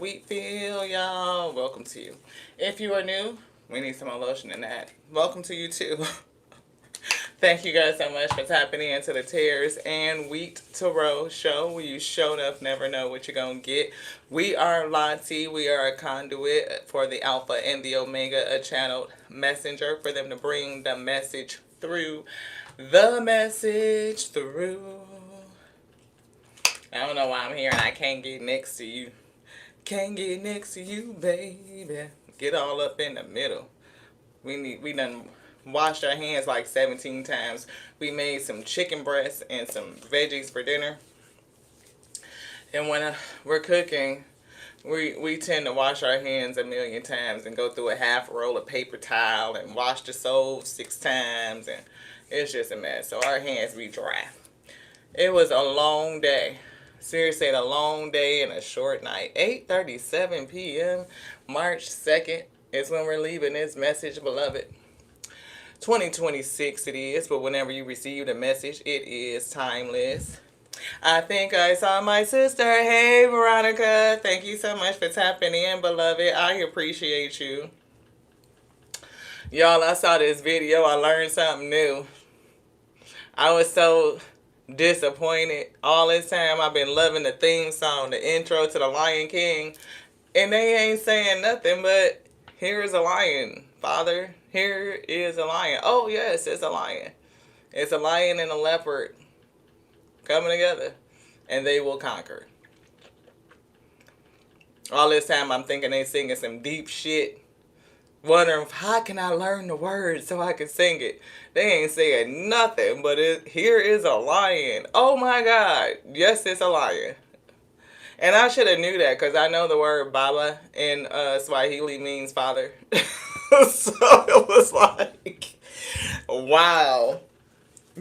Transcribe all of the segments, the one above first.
sweet feel, y'all. Welcome to you. If you are new, we need some more lotion in that. Welcome to you too. Thank you guys so much for tapping into the Tears and Wheat to Row show where you show enough never know what you're going to get. We are Lati. We are a conduit for the Alpha and the Omega, a channeled messenger for them to bring the message through. The message through. I don't know why I'm here and I can't get next to you. Can't get next to you, baby. Get all up in the middle. We done washed our hands like 17 times. We made some chicken breasts and some veggies for dinner. And when we're cooking, we tend to wash our hands a million times and go through a half roll of paper towel and wash the stove 6 times, and it's just a mess. So our hands be dry. It was a long day. Seriously, a long day and a short night. 8:37 p.m. March 2nd is when we're leaving this message, beloved. 2026 it is, but whenever you receive the message, it is timeless. I think I saw my sister. Hey, Veronica. Thank you so much for tapping in, beloved. I appreciate you. Y'all, I saw this video. I learned something new. I was so disappointed. All this time I've been loving the theme song, the intro to the Lion King, and they ain't saying nothing but, here is a lion, Father. Here is a lion. Oh yes, it's a lion. It's a lion and a leopard coming together, and they will conquer. All this time I'm thinking they singing some deep shit, wondering how can I learn the words so I can sing it. They ain't saying nothing, but here is a lion. Oh my God. Yes, it's a lion. And I should have knew that because I know the word Baba in Swahili means father. So it was like, wow.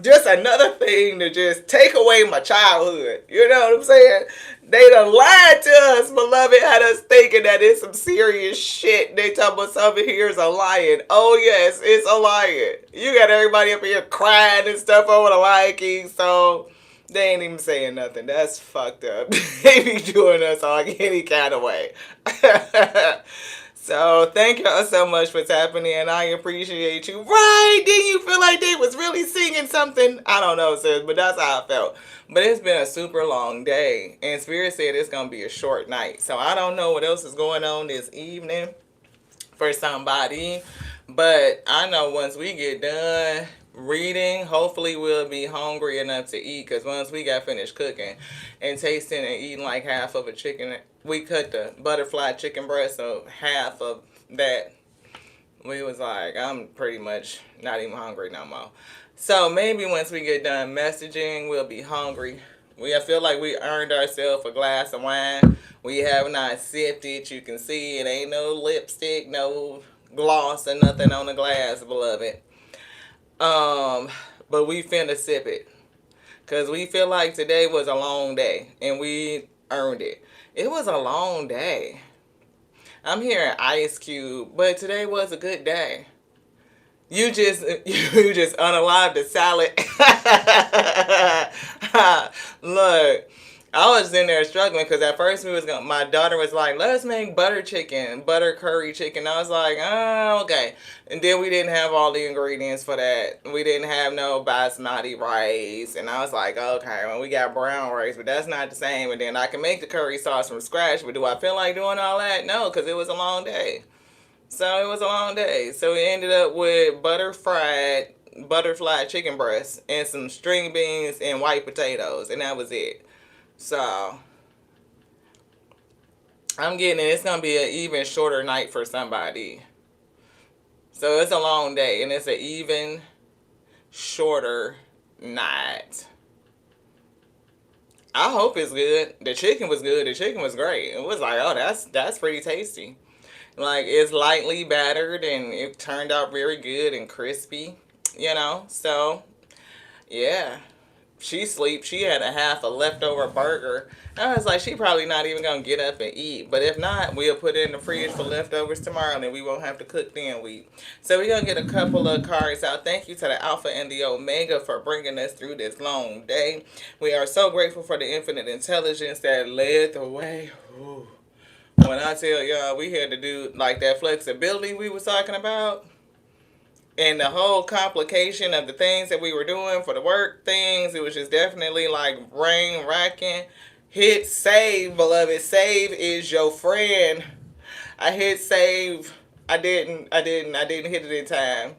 Just another thing to just take away my childhood. You know what I'm saying? They done lied to us, beloved, had us thinking that it's some serious shit. They talk about something, here's a lion. Oh yes, it's a lion. You got everybody up here crying and stuff over the Lion King song. They ain't even saying nothing. That's fucked up. They be doing us all any kind of way. So thank y'all so much for tapping in. I appreciate you. Right? Didn't you feel like they was really singing something? I don't know, sis, but that's how I felt. But it's been a super long day. And Spirit said it's going to be a short night. So I don't know what else is going on this evening for somebody. But I know once we get done reading, hopefully we'll be hungry enough to eat, because once we got finished cooking and tasting and eating like half of a chicken, we cut the butterfly chicken breast, so half of that, we was like, I'm pretty much not even hungry no more. So maybe once we get done messaging, we'll be hungry. I feel like we earned ourselves a glass of wine. We have not sipped it. You can see it ain't no lipstick, no gloss or nothing on the glass, beloved. But we finna sip it. Because we feel like today was a long day. And we earned it. It was a long day. I'm hearing Ice Cube. But today was a good day. You just unalived the salad. Look. I was in there struggling because at first my daughter was like, let's make butter curry chicken. I was like, oh, okay. And then we didn't have all the ingredients for that. We didn't have no basmati rice. And I was like, okay, well, we got brown rice, but that's not the same. And then I can make the curry sauce from scratch, but do I feel like doing all that? No, because it was a long day. So it was a long day. So we ended up with butterfly chicken breasts and some string beans and white potatoes. And that was it. So, I'm getting it. It's going to be an even shorter night for somebody. So, it's a long day. And it's an even shorter night. I hope it's good. The chicken was good. The chicken was great. It was like, oh, that's pretty tasty. Like, it's lightly battered. And it turned out very good and crispy. You know. So, yeah. She sleep. She had a half a leftover burger. I was like, she probably not even going to get up and eat. But if not, we'll put it in the fridge for leftovers tomorrow, and then we won't have to cook then we. So we're going to get a couple of cards out. Thank you to the Alpha and the Omega for bringing us through this long day. We are so grateful for the infinite intelligence that led the way. Ooh. When I tell y'all we had to do like that flexibility we was talking about, and the whole complication of the things that we were doing for the work things, it was just definitely like brain racking. Hit save, beloved. Save is your friend. I hit save. I didn't hit it in time,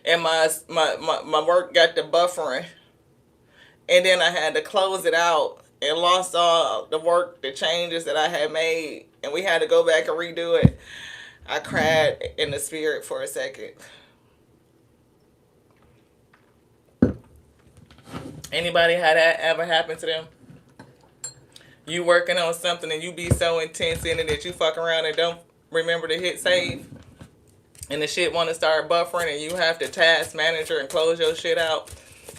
and my work got the buffering, and then I had to close it out and lost all the work, the changes that I had made, and we had to go back and redo it. I cried in the spirit for a second. Anybody had that ever happen to them? You working on something and you be so intense in it that you fuck around and don't remember to hit save, and the shit want to start buffering and you have to task manager and close your shit out,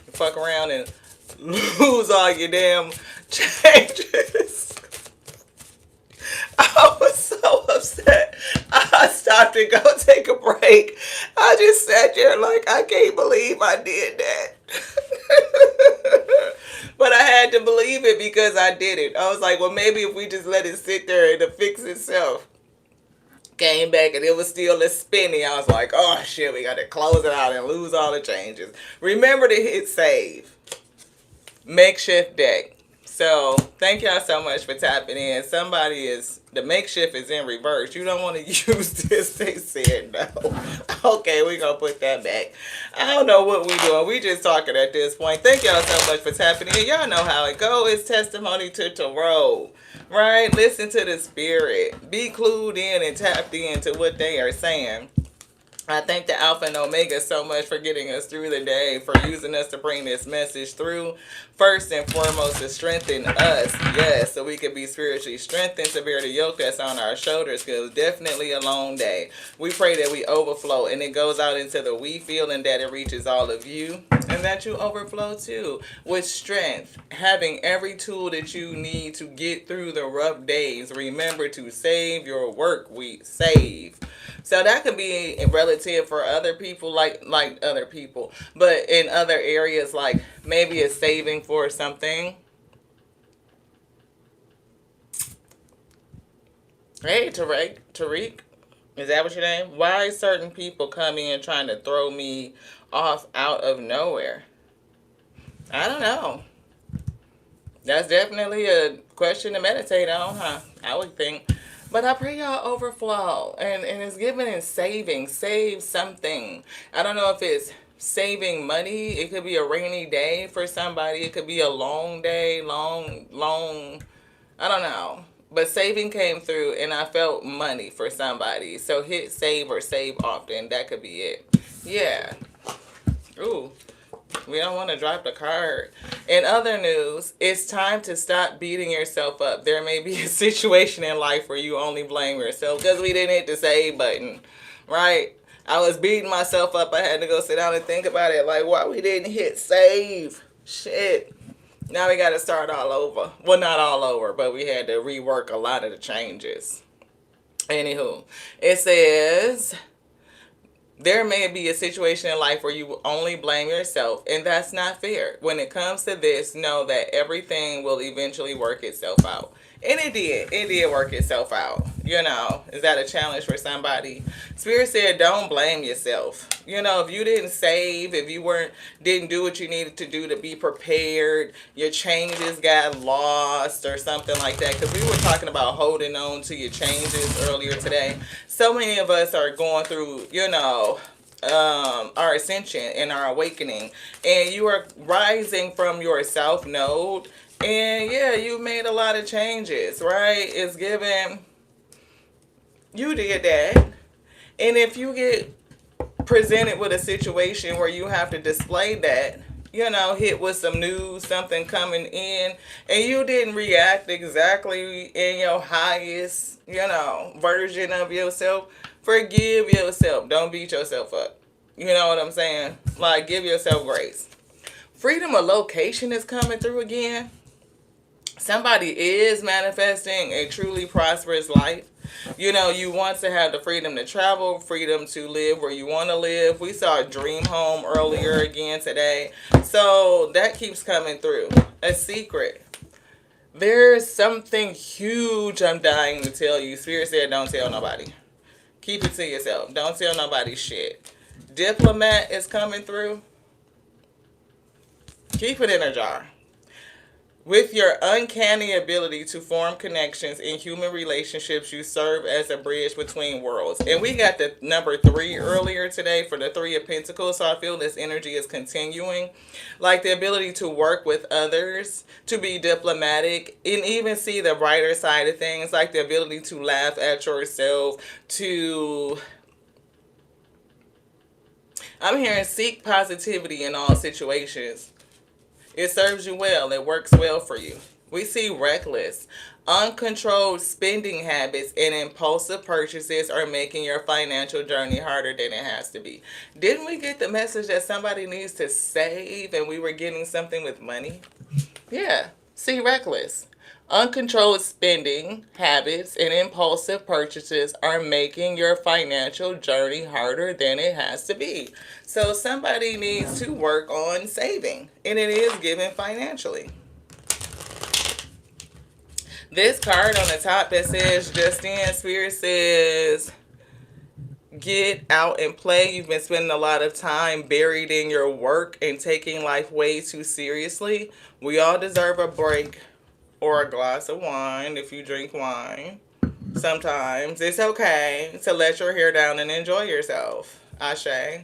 and fuck around and lose all your damn changes. I was so upset. I stopped and go take a break. I just sat there like, I can't believe I did that. But I had to believe it because I did it. I was like, well, maybe if we just let it sit there, it'll fix itself. Came back and it was still a spinny. I was like, oh shit, we got to close it out and lose all the changes. Remember to hit save. Makeshift deck. So thank y'all so much for tapping in. The makeshift is in reverse. You don't want to use this. They said no. Okay, we're going to put that back. I don't know what we doing. We just talking at this point. Thank y'all so much for tapping in. Y'all know how it go. It's testimony to tarot. Right? Listen to the spirit. Be clued in and tapped into what they are saying. I thank the Alpha and Omega so much for getting us through the day, for using us to bring this message through. First and foremost, to strengthen us, yes, so we can be spiritually strengthened to bear the yoke that's on our shoulders, because it's definitely a long day. We pray that we overflow, and it goes out into the we feel, and that it reaches all of you, and that you overflow too, with strength, having every tool that you need to get through the rough days. Remember to save your work week. Save. So that could be relative for other people, like other people, but in other areas, like maybe it's saving for something. Hey, Tariq, is that what your name? Why certain people come in trying to throw me off out of nowhere? I don't know. That's definitely a question to meditate on, huh? I would think. But I pray y'all overflow. And it's giving and saving. Save something. I don't know if it's saving money. It could be a rainy day for somebody. It could be a long day. Long. I don't know. But saving came through and I felt money for somebody. So hit save or save often. That could be it. Yeah. Ooh. We don't want to drop the card. In other news, it's time to stop beating yourself up. There may be a situation in life where you only blame yourself because we didn't hit the save button, right? I was beating myself up. I had to go sit down and think about it. Like, why we didn't hit save? Shit. Now we got to start all over. Well, not all over, but we had to rework a lot of the changes. Anywho, it says, there may be a situation in life where you only blame yourself, and that's not fair. When it comes to this, know that everything will eventually work itself out. And it did. It did work itself out. You know, is that a challenge for somebody? Spirit said, don't blame yourself. You know, if you didn't save, if you didn't do what you needed to do to be prepared, your changes got lost or something like that. Because we were talking about holding on to your changes earlier today. So many of us are going through, you know, our ascension and our awakening. And you are rising from your self node. And yeah, you made a lot of changes, right? It's given, you did that. And if you get presented with a situation where you have to display that, you know, hit with some news, something coming in, and you didn't react exactly in your highest, you know, version of yourself, forgive yourself. Don't beat yourself up. You know what I'm saying? Like, give yourself grace. Freedom of location is coming through again. Somebody is manifesting a truly prosperous life. You know, you want to have the freedom to travel, freedom to live where you want to live. We saw a dream home earlier again today. So that keeps coming through. A secret. There's something huge I'm dying to tell you. Spirit said don't tell nobody. Keep it to yourself. Don't tell nobody shit. Diplomat is coming through. Keep it in a jar. With your uncanny ability to form connections in human relationships, you serve as a bridge between worlds. And we got the number 3 earlier today for the 3 of Pentacles, so I feel this energy is continuing. Like the ability to work with others, to be diplomatic, and even see the brighter side of things, like the ability to laugh at yourself, to... I'm hearing seek positivity in all situations. It serves you well. It works well for you. We see reckless, uncontrolled spending habits and impulsive purchases are making your financial journey harder than it has to be. Didn't we get the message that somebody needs to save and we were getting something with money? Yeah. See reckless. Uncontrolled spending habits and impulsive purchases are making your financial journey harder than it has to be. So somebody needs to work on saving, and it is given financially. This card on the top that says just in, Spirit says get out and play. You've been spending a lot of time buried in your work and taking life way too seriously. We all deserve a break. Or a glass of wine if you drink wine. Sometimes it's okay to let your hair down and enjoy yourself. Ashe.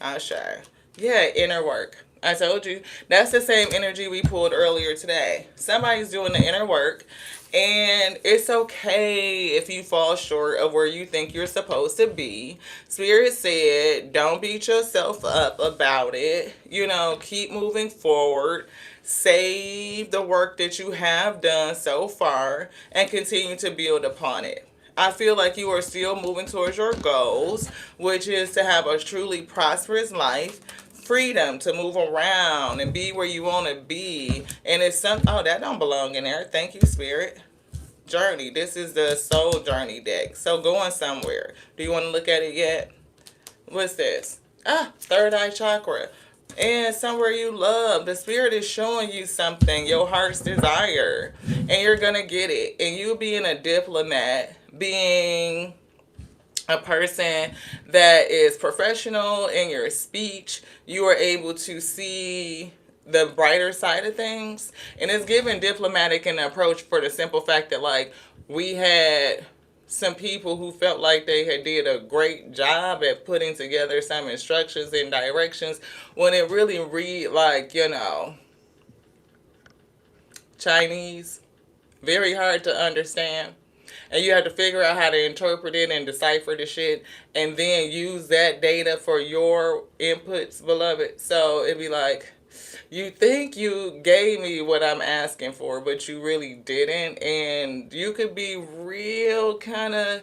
Ashe. Yeah, inner work. I told you. That's the same energy we pulled earlier today. Somebody's doing the inner work. And it's okay if you fall short of where you think you're supposed to be. Spirit said, don't beat yourself up about it. You know, keep moving forward. Save the work that you have done so far and continue to build upon it. I feel like you are still moving towards your goals, which is to have a truly prosperous life, freedom to move around and be where you want to be. And it's some, oh, that don't belong in there. Thank you, Spirit. Journey. This is the soul journey deck. So going somewhere. Do you want to look at it yet? What's this? Ah, third eye chakra. And somewhere you love. The Spirit is showing you something, your heart's desire. And you're going to get it. And you being a diplomat, being a person that is professional in your speech, you are able to see the brighter side of things. And it's given diplomatic in the approach for the simple fact that, like, we had some people who felt like they had did a great job at putting together some instructions and directions when it really read like, you know, Chinese. Very hard to understand. And you have to figure out how to interpret it and decipher the shit and then use that data for your inputs, beloved. So it'd be like, you think you gave me what I'm asking for, but you really didn't. And you could be real kind of,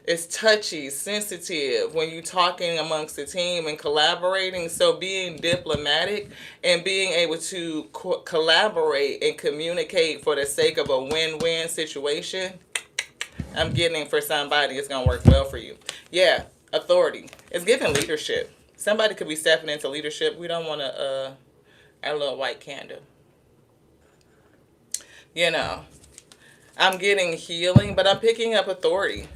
it's touchy, sensitive when you're talking amongst the team and collaborating. So being diplomatic and being able to collaborate and communicate for the sake of a win-win situation, I'm getting for somebody, it's going to work well for you. Yeah, authority. It's giving leadership. Somebody could be stepping into leadership. We don't want to add a little white candle. You know, I'm getting healing, but I'm picking up authority.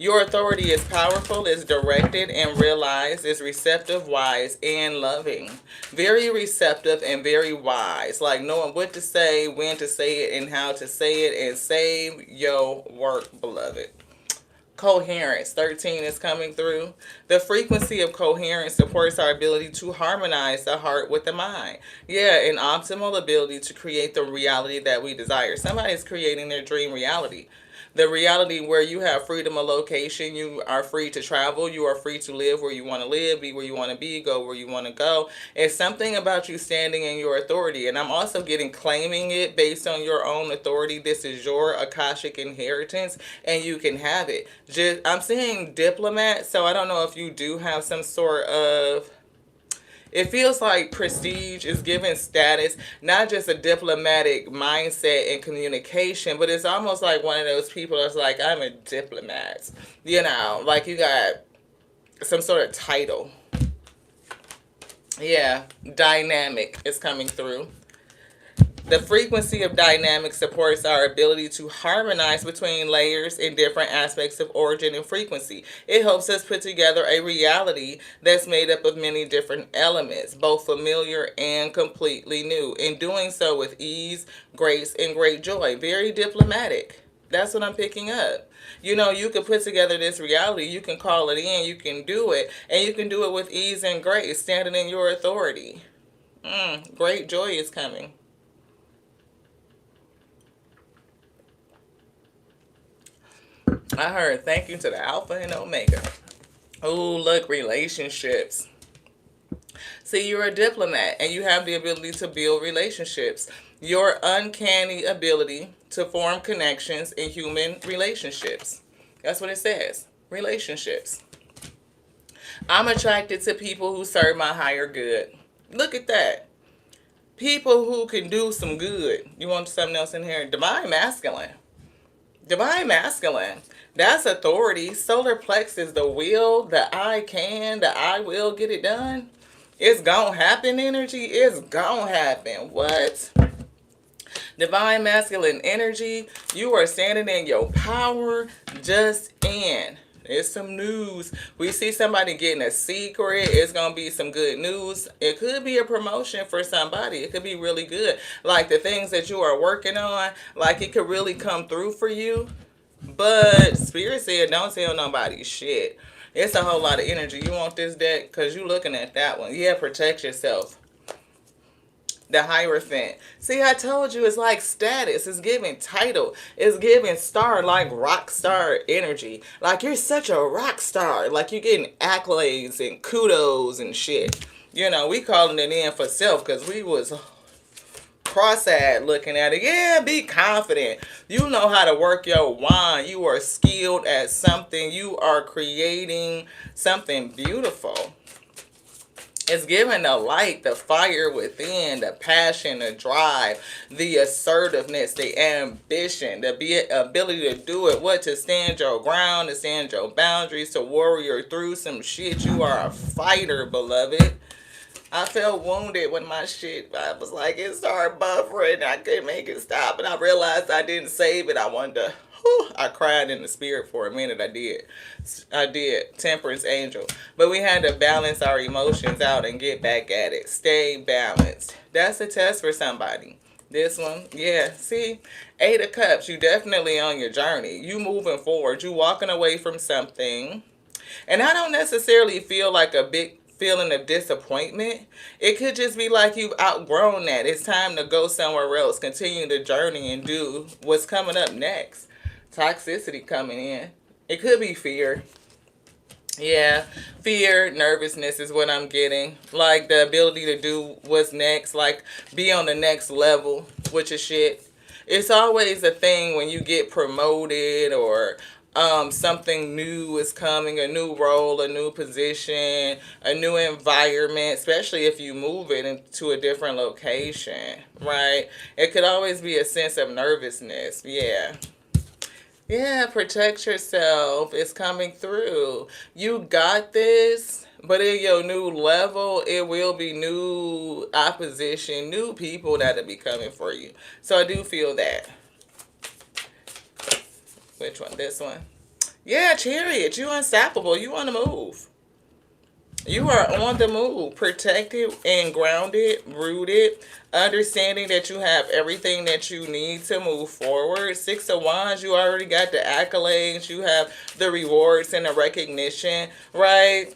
Your authority is powerful, is directed and realized, is receptive, wise, and loving. Very receptive and very wise. Like knowing what to say, when to say it, and how to say it, and save your work, beloved. Coherence. 13 is coming through. The frequency of coherence supports our ability to harmonize the heart with the mind. Yeah, an optimal ability to create the reality that we desire. Somebody's creating their dream reality. The reality where you have freedom of location, you are free to travel, you are free to live where you want to live, be where you want to be, go where you want to go. It's something about you standing in your authority. And I'm also getting claiming it based on your own authority. This is your Akashic inheritance and you can have it. I'm seeing diplomat, so I don't know if you do have some sort of... It feels like prestige is given status, not just a diplomatic mindset and communication, but it's almost like one of those people that's like, I'm a diplomat. You know, like you got some sort of title. Yeah, dynamic is coming through. The frequency of dynamic supports our ability to harmonize between layers and different aspects of origin and frequency. It helps us put together a reality that's made up of many different elements, both familiar and completely new, and doing so with ease, grace, and great joy. Very diplomatic. That's what I'm picking up. You know, you can put together this reality, you can call it in, you can do it, and you can do it with ease and grace, standing in your authority. Great joy is coming. I heard thank you to the Alpha and Omega. Oh, look, relationships. See, you're a diplomat and you have the ability to build relationships. Your uncanny ability to form connections in human relationships. That's what it says. Relationships. I'm attracted to people who serve my higher good. Look at that. People who can do some good. You want something else in here? Divine masculine. Divine masculine. That's authority. Solar plexus, the will, the I can, the I will get it done. It's gonna happen energy. It's gonna happen. What? Divine masculine energy. You are standing in your power. Just in. It's some news. We see somebody getting a secret. It's going to be some good news. It could be a promotion for somebody. It could be really good. Like the things that you are working on, like it could really come through for you. But Spirit said don't tell nobody shit. It's a whole lot of energy. You want this deck? Because you looking at that one. Yeah, protect yourself. The Hierophant. See, I told you it's like status. It's giving title. It's giving star, like rock star energy. Like you're such a rock star. Like you're getting accolades and kudos and shit. You know, we calling it in for self because we was cross-eyed looking at it. Yeah, be confident. You know how to work your wand. You are skilled at something. You are creating something beautiful. It's giving the light, the fire within, the passion, the drive, the assertiveness, the ambition, the ability to do it. What? To stand your ground, to stand your boundaries, to warrior through some shit. You are a fighter, beloved. I felt wounded when my shit, I was like, it started buffering. I couldn't make it stop. And I realized I didn't save it. I wanted to, I cried in the spirit for a minute. I did. Temperance angel. But we had to balance our emotions out and get back at it. Stay balanced. That's a test for somebody. This one, yeah. See, 8 of Cups. You definitely on your journey. You moving forward. You walking away from something. And I don't necessarily feel like a big feeling of disappointment. It could just be like you've outgrown that. It's time to go somewhere else. Continue the journey and do what's coming up next. Toxicity coming in. It could be fear. Yeah, fear, nervousness is what I'm getting. Like the ability to do what's next. Like be on the next level with your shit. It's always a thing when you get promoted or something new is coming, a new role, a new position, a new environment, especially if you move it into a different location, right? It could always be a sense of nervousness. Yeah, protect yourself. It's coming through. You got this. But in your new level, it will be new opposition, new people that'll be coming for you. So I do feel that. Which one? This one? Yeah, Chariot. You unstoppable. You on the move. You are on the move. Protected and grounded, rooted. Understanding that you have everything that you need to move forward. 6 of Wands, you already got the accolades. You have the rewards and the recognition, right?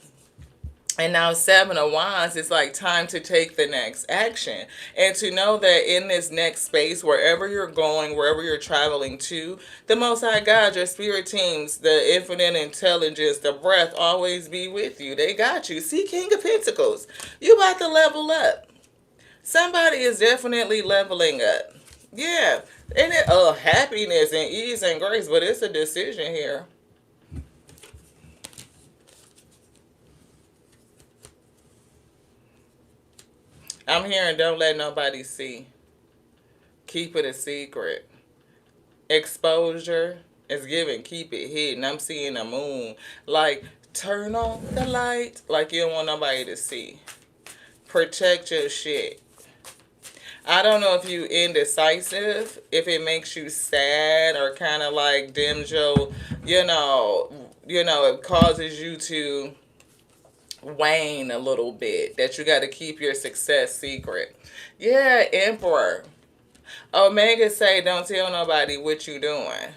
And now 7 of Wands, it's like time to take the next action. And to know that in this next space, wherever you're going, wherever you're traveling to, the Most High God, your spirit teams, the infinite intelligence, the breath always be with you. They got you. See, King of Pentacles, you about to level up. Somebody is definitely leveling up. Yeah. And it, happiness and ease and grace, but it's a decision here. I'm hearing don't let nobody see. Keep it a secret. Exposure is given. Keep it hidden. I'm seeing a moon. Like, turn off the light. Like you don't want nobody to see. Protect your shit. I don't know if you indecisive, if it makes you sad or kind of like dims your, it causes you to wane a little bit, that you got to keep your success secret. Yeah, Emperor. Omega say don't tell nobody what you doing.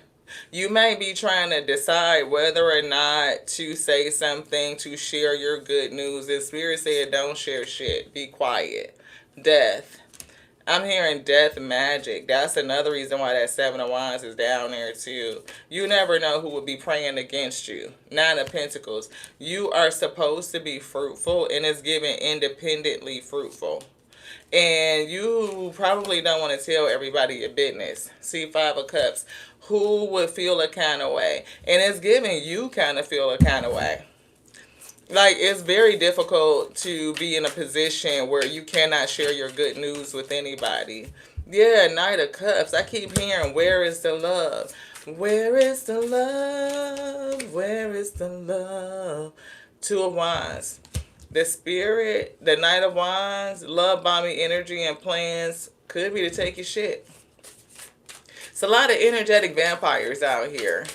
You may be trying to decide whether or not to say something to share your good news. The spirit said don't share shit. Be quiet. Death. I'm hearing death magic. That's another reason why that Seven of Wands is down there too. You never know who will be praying against you. Nine of Pentacles. You are supposed to be fruitful, and it's given independently fruitful. And you probably don't want to tell everybody your business. See, Five of Cups. Who would feel a kind of way? And it's giving you kind of feel a kind of way. Like, it's very difficult to be in a position where you cannot share your good news with anybody. Yeah, Knight of Cups. I keep hearing, where is the love? Where is the love? Where is the love? Two of Wands. The Spirit, the Knight of Wands, love bombing energy and plans could be to take your shit. It's a lot of energetic vampires out here.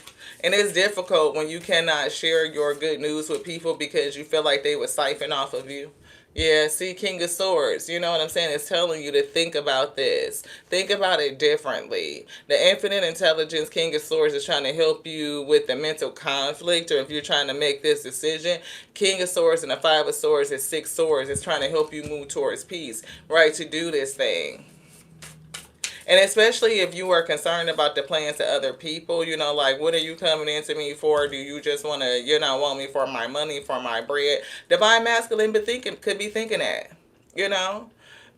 And it's difficult when you cannot share your good news with people because you feel like they would siphon off of you. Yeah, see, King of Swords, you know what I'm saying? It's telling you to think about this. Think about it differently. The infinite intelligence, King of Swords, is trying to help you with the mental conflict, or if you're trying to make this decision. King of Swords and the Five of Swords is Six Swords. It's trying to help you move towards peace, right, to do this thing. And especially if you are concerned about the plans of other people, like, what are you coming into me for? Do you just want to, want me for my money, for my bread? Divine Masculine could be thinking that,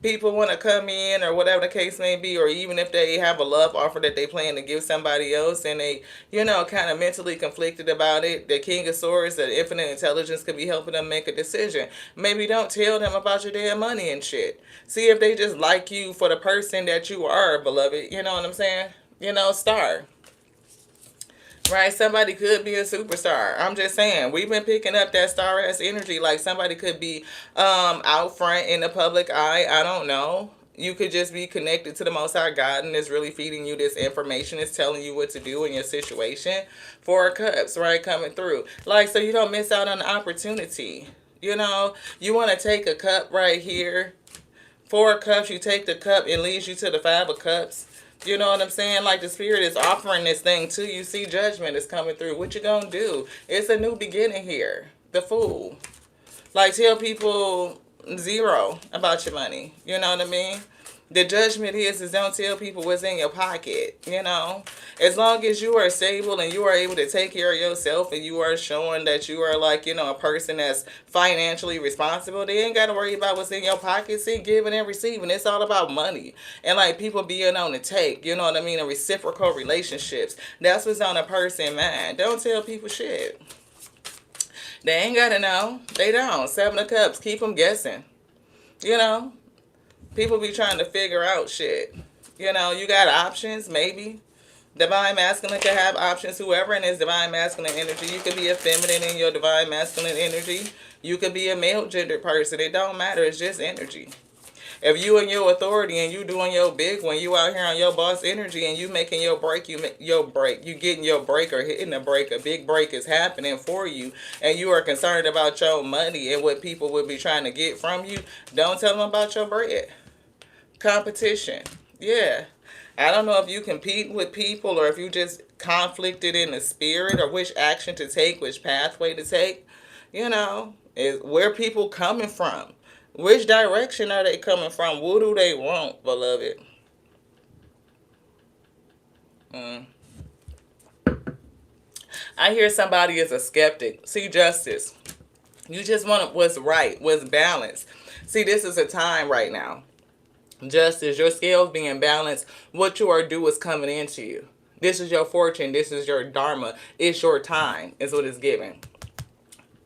People want to come in, or whatever the case may be, or even if they have a love offer that they plan to give somebody else and they, kind of mentally conflicted about it. The King of Swords, the infinite intelligence, could be helping them make a decision. Maybe don't tell them about your damn money and shit. See if they just like you for the person that you are, beloved. You know what I'm saying? Star. Right, somebody could be a superstar. I'm just saying, we've been picking up that star ass energy. Like, somebody could be out front in the public eye. I don't know. You could just be connected to the Most High God, and it's really feeding you this information. It's telling you what to do in your situation. Four of Cups, right, coming through. Like, so you don't miss out on the opportunity. You want to take a cup right here. Four of Cups, you take the cup, it leads you to the Five of Cups. You know what I'm saying? Like, the Spirit is offering this thing to you. See, Judgment is coming through. What you gonna do? It's a new beginning here. The Fool. Like, tell people zero about your money. You know what I mean? The Judgment is don't tell people what's in your pocket. As long as you are stable and you are able to take care of yourself, and you are showing that you are, like, a person that's financially responsible, they ain't got to worry about what's in your pocket. See, giving and receiving, it's all about money. And, like, people being on the take, you know what I mean, and reciprocal relationships. That's what's on a person's mind. Don't tell people shit. They ain't got to know. They don't. Seven of Cups, keep them guessing. People be trying to figure out shit. You got options, maybe. Divine Masculine could have options. Whoever in this Divine Masculine energy, you could be a feminine in your Divine Masculine energy. You could be a male gendered person. It don't matter. It's just energy. If you in your authority and you doing your big one, you out here on your boss energy and you making your break, you getting your break or hitting a break, a big break is happening for you, and you are concerned about your money and what people would be trying to get from you, don't tell them about your bread. Competition. Yeah. I don't know if you compete with people or if you just conflicted in the spirit, or which action to take, which pathway to take. Is where people coming from. Which direction are they coming from? What do they want, beloved? I hear somebody is a skeptic. See, Justice. You just want what's right, what's balanced. See, this is a time right now. Justice, your scales being balanced, what you are due is coming into you. This is your fortune. This is your dharma. It's your time, is what it's giving.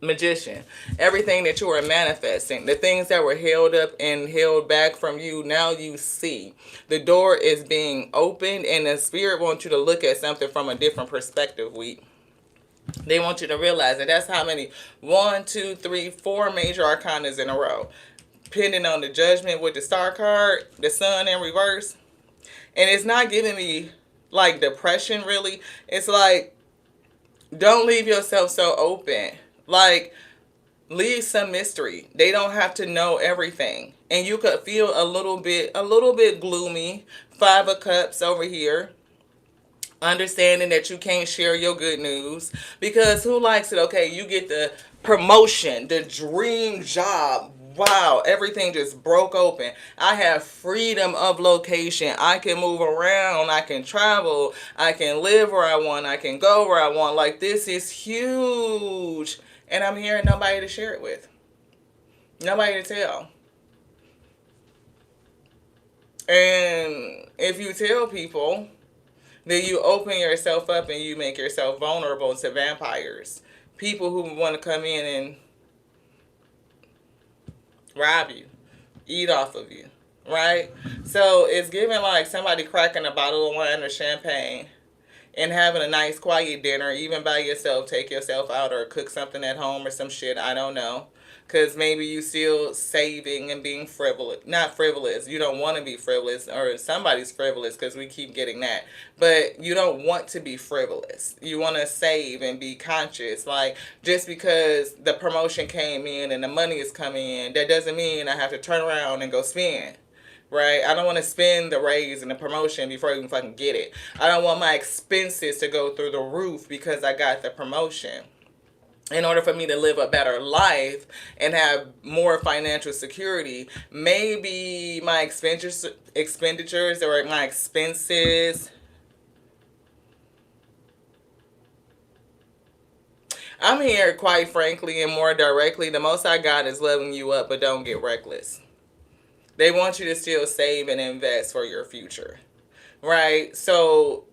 Magician, everything that you are manifesting, the things that were held up and held back from you, now you see. The door is being opened, and the Spirit wants you to look at something from a different perspective, They want you to realize that that's how many? 1, 2, 3, 4 major arcanas in a row. pending on the judgment with the star card, the sun in reverse. And it's not giving me like depression really. It's like, don't leave yourself so open. Like, leave some mystery. They don't have to know everything. And you could feel a little bit gloomy. Five of Cups over here. Understanding that you can't share your good news. Because who likes it? Okay, you get the promotion, the dream job. Wow, everything just broke open. I have freedom of location. I can move around. I can travel. I can live where I want. I can go where I want. Like, this is huge. And I'm hearing nobody to share it with. Nobody to tell. And if you tell people, then you open yourself up and you make yourself vulnerable to vampires. People who want to come in and rob you, eat off of you, right? So it's giving like somebody cracking a bottle of wine or champagne and having a nice quiet dinner, even by yourself. Take yourself out or cook something at home or some shit. I don't know. Because maybe you still saving and being frivolous. Not frivolous. You don't want to be frivolous. Or somebody's frivolous because we keep getting that. But you don't want to be frivolous. You want to save and be conscious. Like, just because the promotion came in and the money is coming in, that doesn't mean I have to turn around and go spend. Right? I don't want to spend the raise and the promotion before I even fucking get it. I don't want my expenses to go through the roof because I got the promotion. In order for me to live a better life and have more financial security, maybe my expenditures or my expenses. I'm here, quite frankly, and more directly. The most I got is loving you up, but don't get reckless. They want you to still save and invest for your future, right? So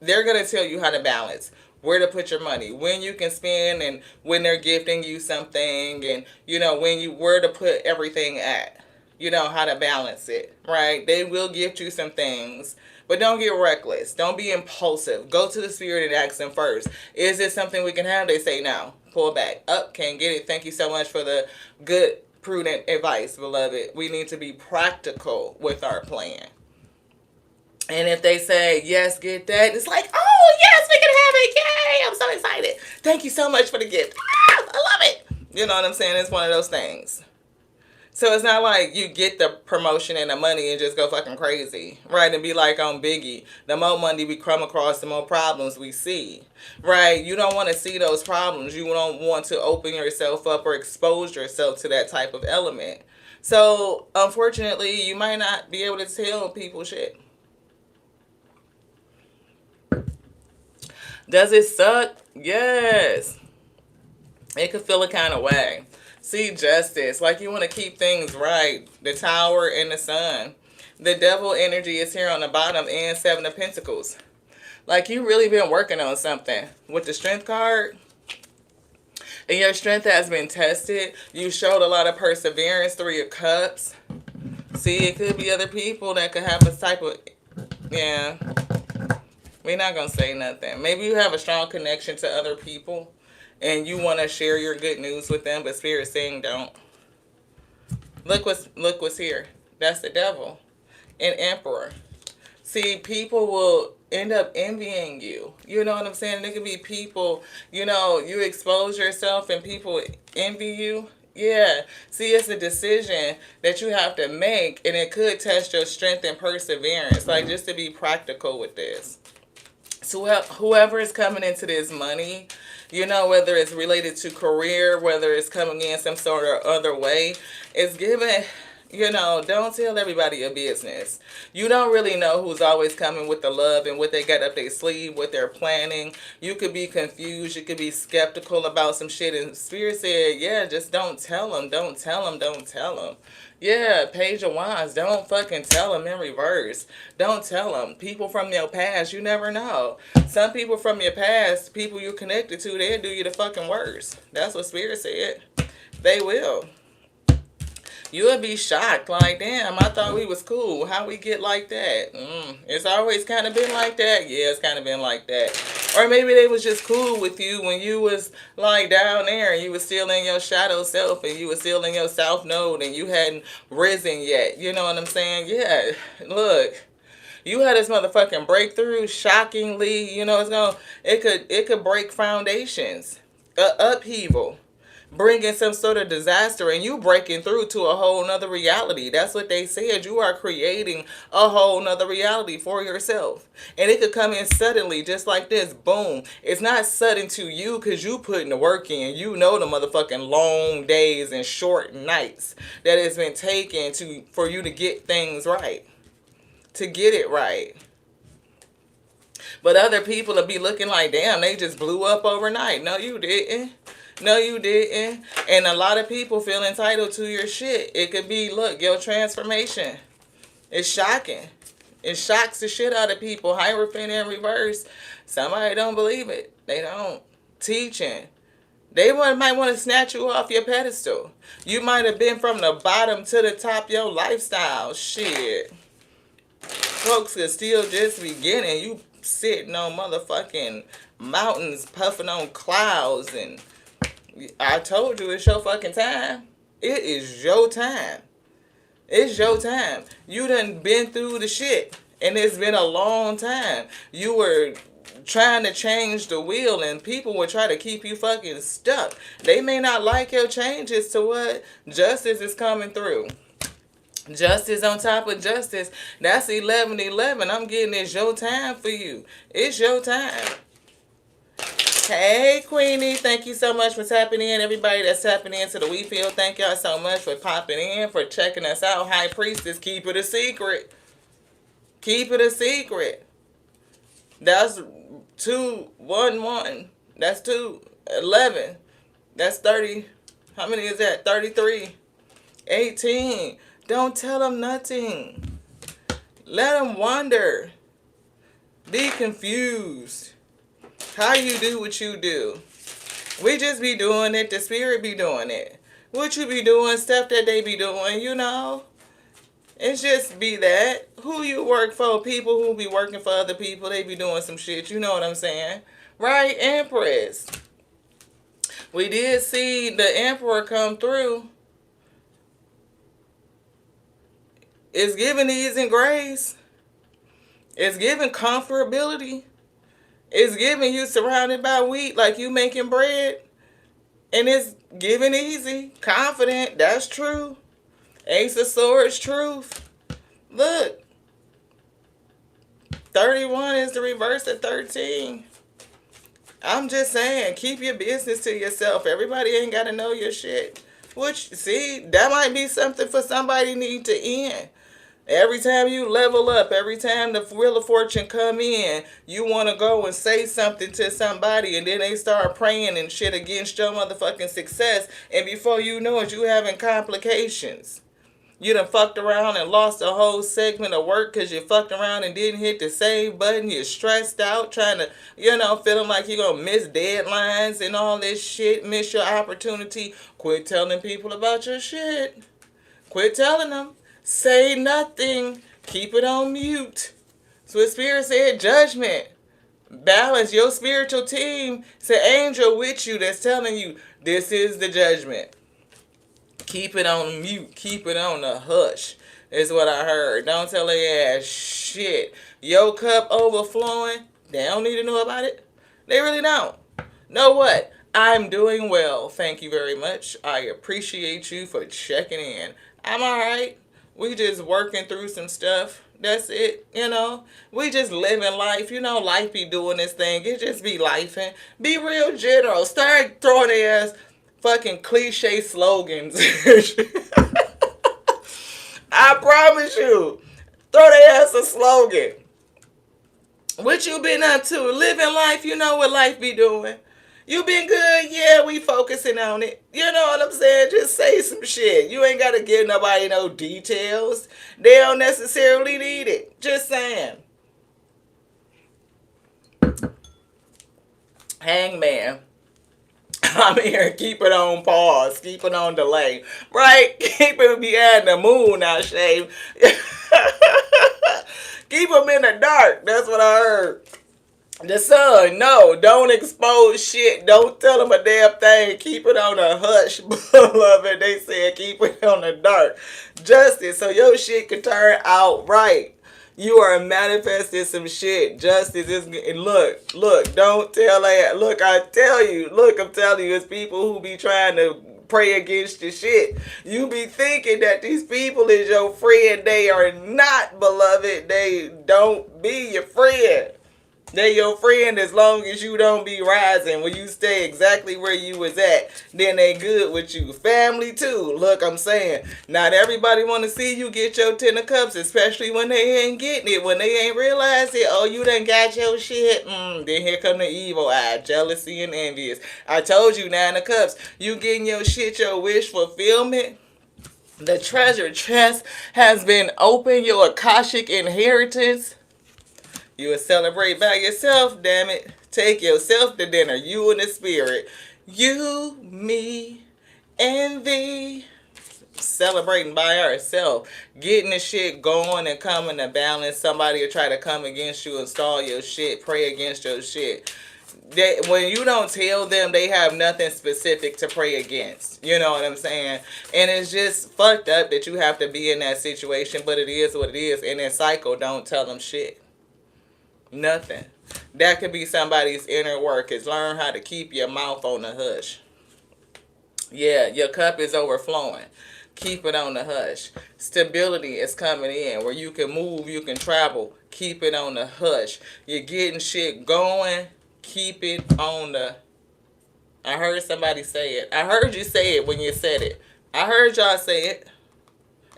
they're going to tell you how to balance, where to put your money, when you can spend, and when they're gifting you something, and where to put everything at, how to balance it, right? They will gift you some things, but don't get reckless. Don't be impulsive. Go to the spirit and ask them first. Is this something we can have? They say no. Pull back. Up, can't get it. Thank you so much for the good, prudent advice, beloved. We need to be practical with our plan. And if they say, yes, get that, it's like, oh, yes, we can have it. Yay, I'm so excited. Thank you so much for the gift. Ah, I love it. You know what I'm saying? It's one of those things. So it's not like you get the promotion and the money and just go fucking crazy, right? And be like on Biggie. The more money we come across, the more problems we see, right? You don't want to see those problems. You don't want to open yourself up or expose yourself to that type of element. So, unfortunately, you might not be able to tell people shit. Does it suck? Yes. It could feel a kind of way. See, justice. Like, you want to keep things right. The Tower and the Sun. The devil energy is here on the bottom, and Seven of Pentacles. Like, you really been working on something. With the Strength card, and your strength has been tested. You showed a lot of perseverance. Three of Cups. See, it could be other people that could have a type of... Yeah. We're not going to say nothing. Maybe you have a strong connection to other people and you want to share your good news with them, but Spirit's saying don't. Look what's here. That's the devil. And Emperor. See, people will end up envying you. You know what I'm saying? There could be people, you expose yourself and people envy you. Yeah. See, it's a decision that you have to make, and it could test your strength and perseverance. Like, just to be practical with this. So whoever is coming into this money, whether it's related to career, whether it's coming in some sort of other way, it's given, don't tell everybody your business. You don't really know who's always coming with the love and what they got up their sleeve, what they're planning. You could be confused. You could be skeptical about some shit. And Spirit said, yeah, just don't tell them. Don't tell them. Don't tell them. Yeah, Page of Wands. Don't fucking tell them in reverse. Don't tell them. People from your past, you never know. Some people from your past, people you're connected to, they'll do you the fucking worst. That's what Spirit said. They will. You would be shocked. Like, damn, I thought we was cool. How we get like that? It's always kind of been like that. Yeah, it's kind of been like that. Or maybe they was just cool with you when you was like down there and you was still in your shadow self and you was still in your south node and you hadn't risen yet. You know what I'm saying? Yeah. Look, you had this motherfucking breakthrough. Shockingly, it could break foundations, upheaval, bringing some sort of disaster, and you breaking through to a whole nother reality. That's what they said. You are creating a whole nother reality for yourself, and it could come in suddenly, just like this. Boom. It's not sudden to you because you putting the work in. You know the motherfucking long days and short nights that it's been taken to for you to get things right, to get it right. But other people will be looking like, damn, they just blew up overnight. No, you didn't. No, you didn't. And a lot of people feel entitled to your shit. It could be, look, your transformation. It's shocking. It shocks the shit out of people. Hierophant in reverse. Somebody don't believe it. They don't. Teaching. They might want to snatch you off your pedestal. You might have been from the bottom to the top your lifestyle. Shit. Folks could still just beginning. You sitting on motherfucking mountains, puffing on clouds, and I told you it's your fucking time. It is your time. It's your time. You done been through the shit, and it's been a long time. You were trying to change the wheel, and people will try to keep you fucking stuck. They may not like your changes to what justice is coming through. Justice on top of justice. That's 11:11. I'm getting it's your time for you. It's your time. Hey, Queenie. Thank you so much for tapping in. Everybody that's tapping into the We Feel, thank y'all so much for popping in, for checking us out. High Priestess, keep it a secret. Keep it a secret. That's 211. That's 211. That's 30. How many is that? 33. 18. Don't tell them nothing. Let them wonder. Be confused. How you do what you do. We just be doing it. The spirit be doing it. What you be doing, stuff that they be doing, It's just be that. Who you work for, people who be working for other people, they be doing some shit. You know what I'm saying? Right, Empress? We did see the Emperor come through. It's giving ease and grace. It's giving comfortability. It's giving you surrounded by wheat like you making bread. And it's giving easy, confident. That's true. Ace of Swords, truth. Look. 31 is the reverse of 13. I'm just saying, keep your business to yourself. Everybody ain't got to know your shit. See, that might be something for somebody need to end. Every time you level up, every time the Wheel of Fortune come in, you want to go and say something to somebody, and then they start praying and shit against your motherfucking success, and before you know it, you having complications. You done fucked around and lost a whole segment of work because you fucked around and didn't hit the save button. You're stressed out, trying to, feeling like you're going to miss deadlines and all this shit, miss your opportunity. Quit telling people about your shit. Quit telling them. Say nothing. Keep it on mute. So what Spirit said, judgment. Balance your spiritual team. It's an angel with you that's telling you this is the judgment. Keep it on mute. Keep it on the hush. Is what I heard. Don't tell their ass shit. Your cup overflowing. They don't need to know about it. They really don't. Know what? I'm doing well. Thank you very much. I appreciate you for checking in. I'm alright. We just working through some stuff. That's it, We just living life. Life be doing this thing. It just be lifing. Be real general. Start throwing their ass fucking cliche slogans. I promise you. Throw their ass a slogan. What you been up to? Living life. You know what life be doing. You been good? Yeah, we focusing on it. You know what I'm saying? Just say some shit. You ain't got to give nobody no details. They don't necessarily need it. Just saying. Hangman. I'm here. Keep it on pause. Keep it on delay. Right? Keep it behind the moon now, Shave. Keep them in the dark. That's what I heard. The sun, no, don't expose shit. Don't tell them a damn thing. Keep it on a hush, beloved. They said keep it on the dark. Justice, so your shit can turn out right. You are manifesting some shit. Justice is, look, don't tell that. Look, I tell you, look, I'm telling you, it's people who be trying to pray against your shit. You be thinking that these people is your friend. They are not, beloved. They don't be your friend. They your friend as long as you don't be rising. When you stay exactly where you was at, then they good with you. Family too. Look, I'm saying, not everybody want to see you get your 10 of cups, especially when they ain't getting it. When they ain't realize it, oh, you done got your shit. Then here come the evil eye, jealousy and envious. I told you, 9 of cups. You getting your shit, your wish fulfillment. The treasure chest has been open, your Akashic inheritance. You will celebrate by yourself, damn it. Take yourself to dinner. You and the spirit. You, me, and thee. Celebrating by ourselves. Getting the shit going and coming to balance. Somebody will try to come against you, install your shit, pray against your shit. When you don't tell them, they have nothing specific to pray against. You know what I'm saying? And it's just fucked up that you have to be in that situation, but it is what it is. And in cycle, don't tell them shit. Nothing. That could be somebody's inner work, is learn how to keep your mouth on the hush. Yeah, your cup is overflowing. Keep it on the hush. Stability is coming in where you can move, you can travel. Keep it on the hush. You're getting shit going. Keep it on the... I heard somebody say it. I heard you say it when you said it. I heard y'all say it.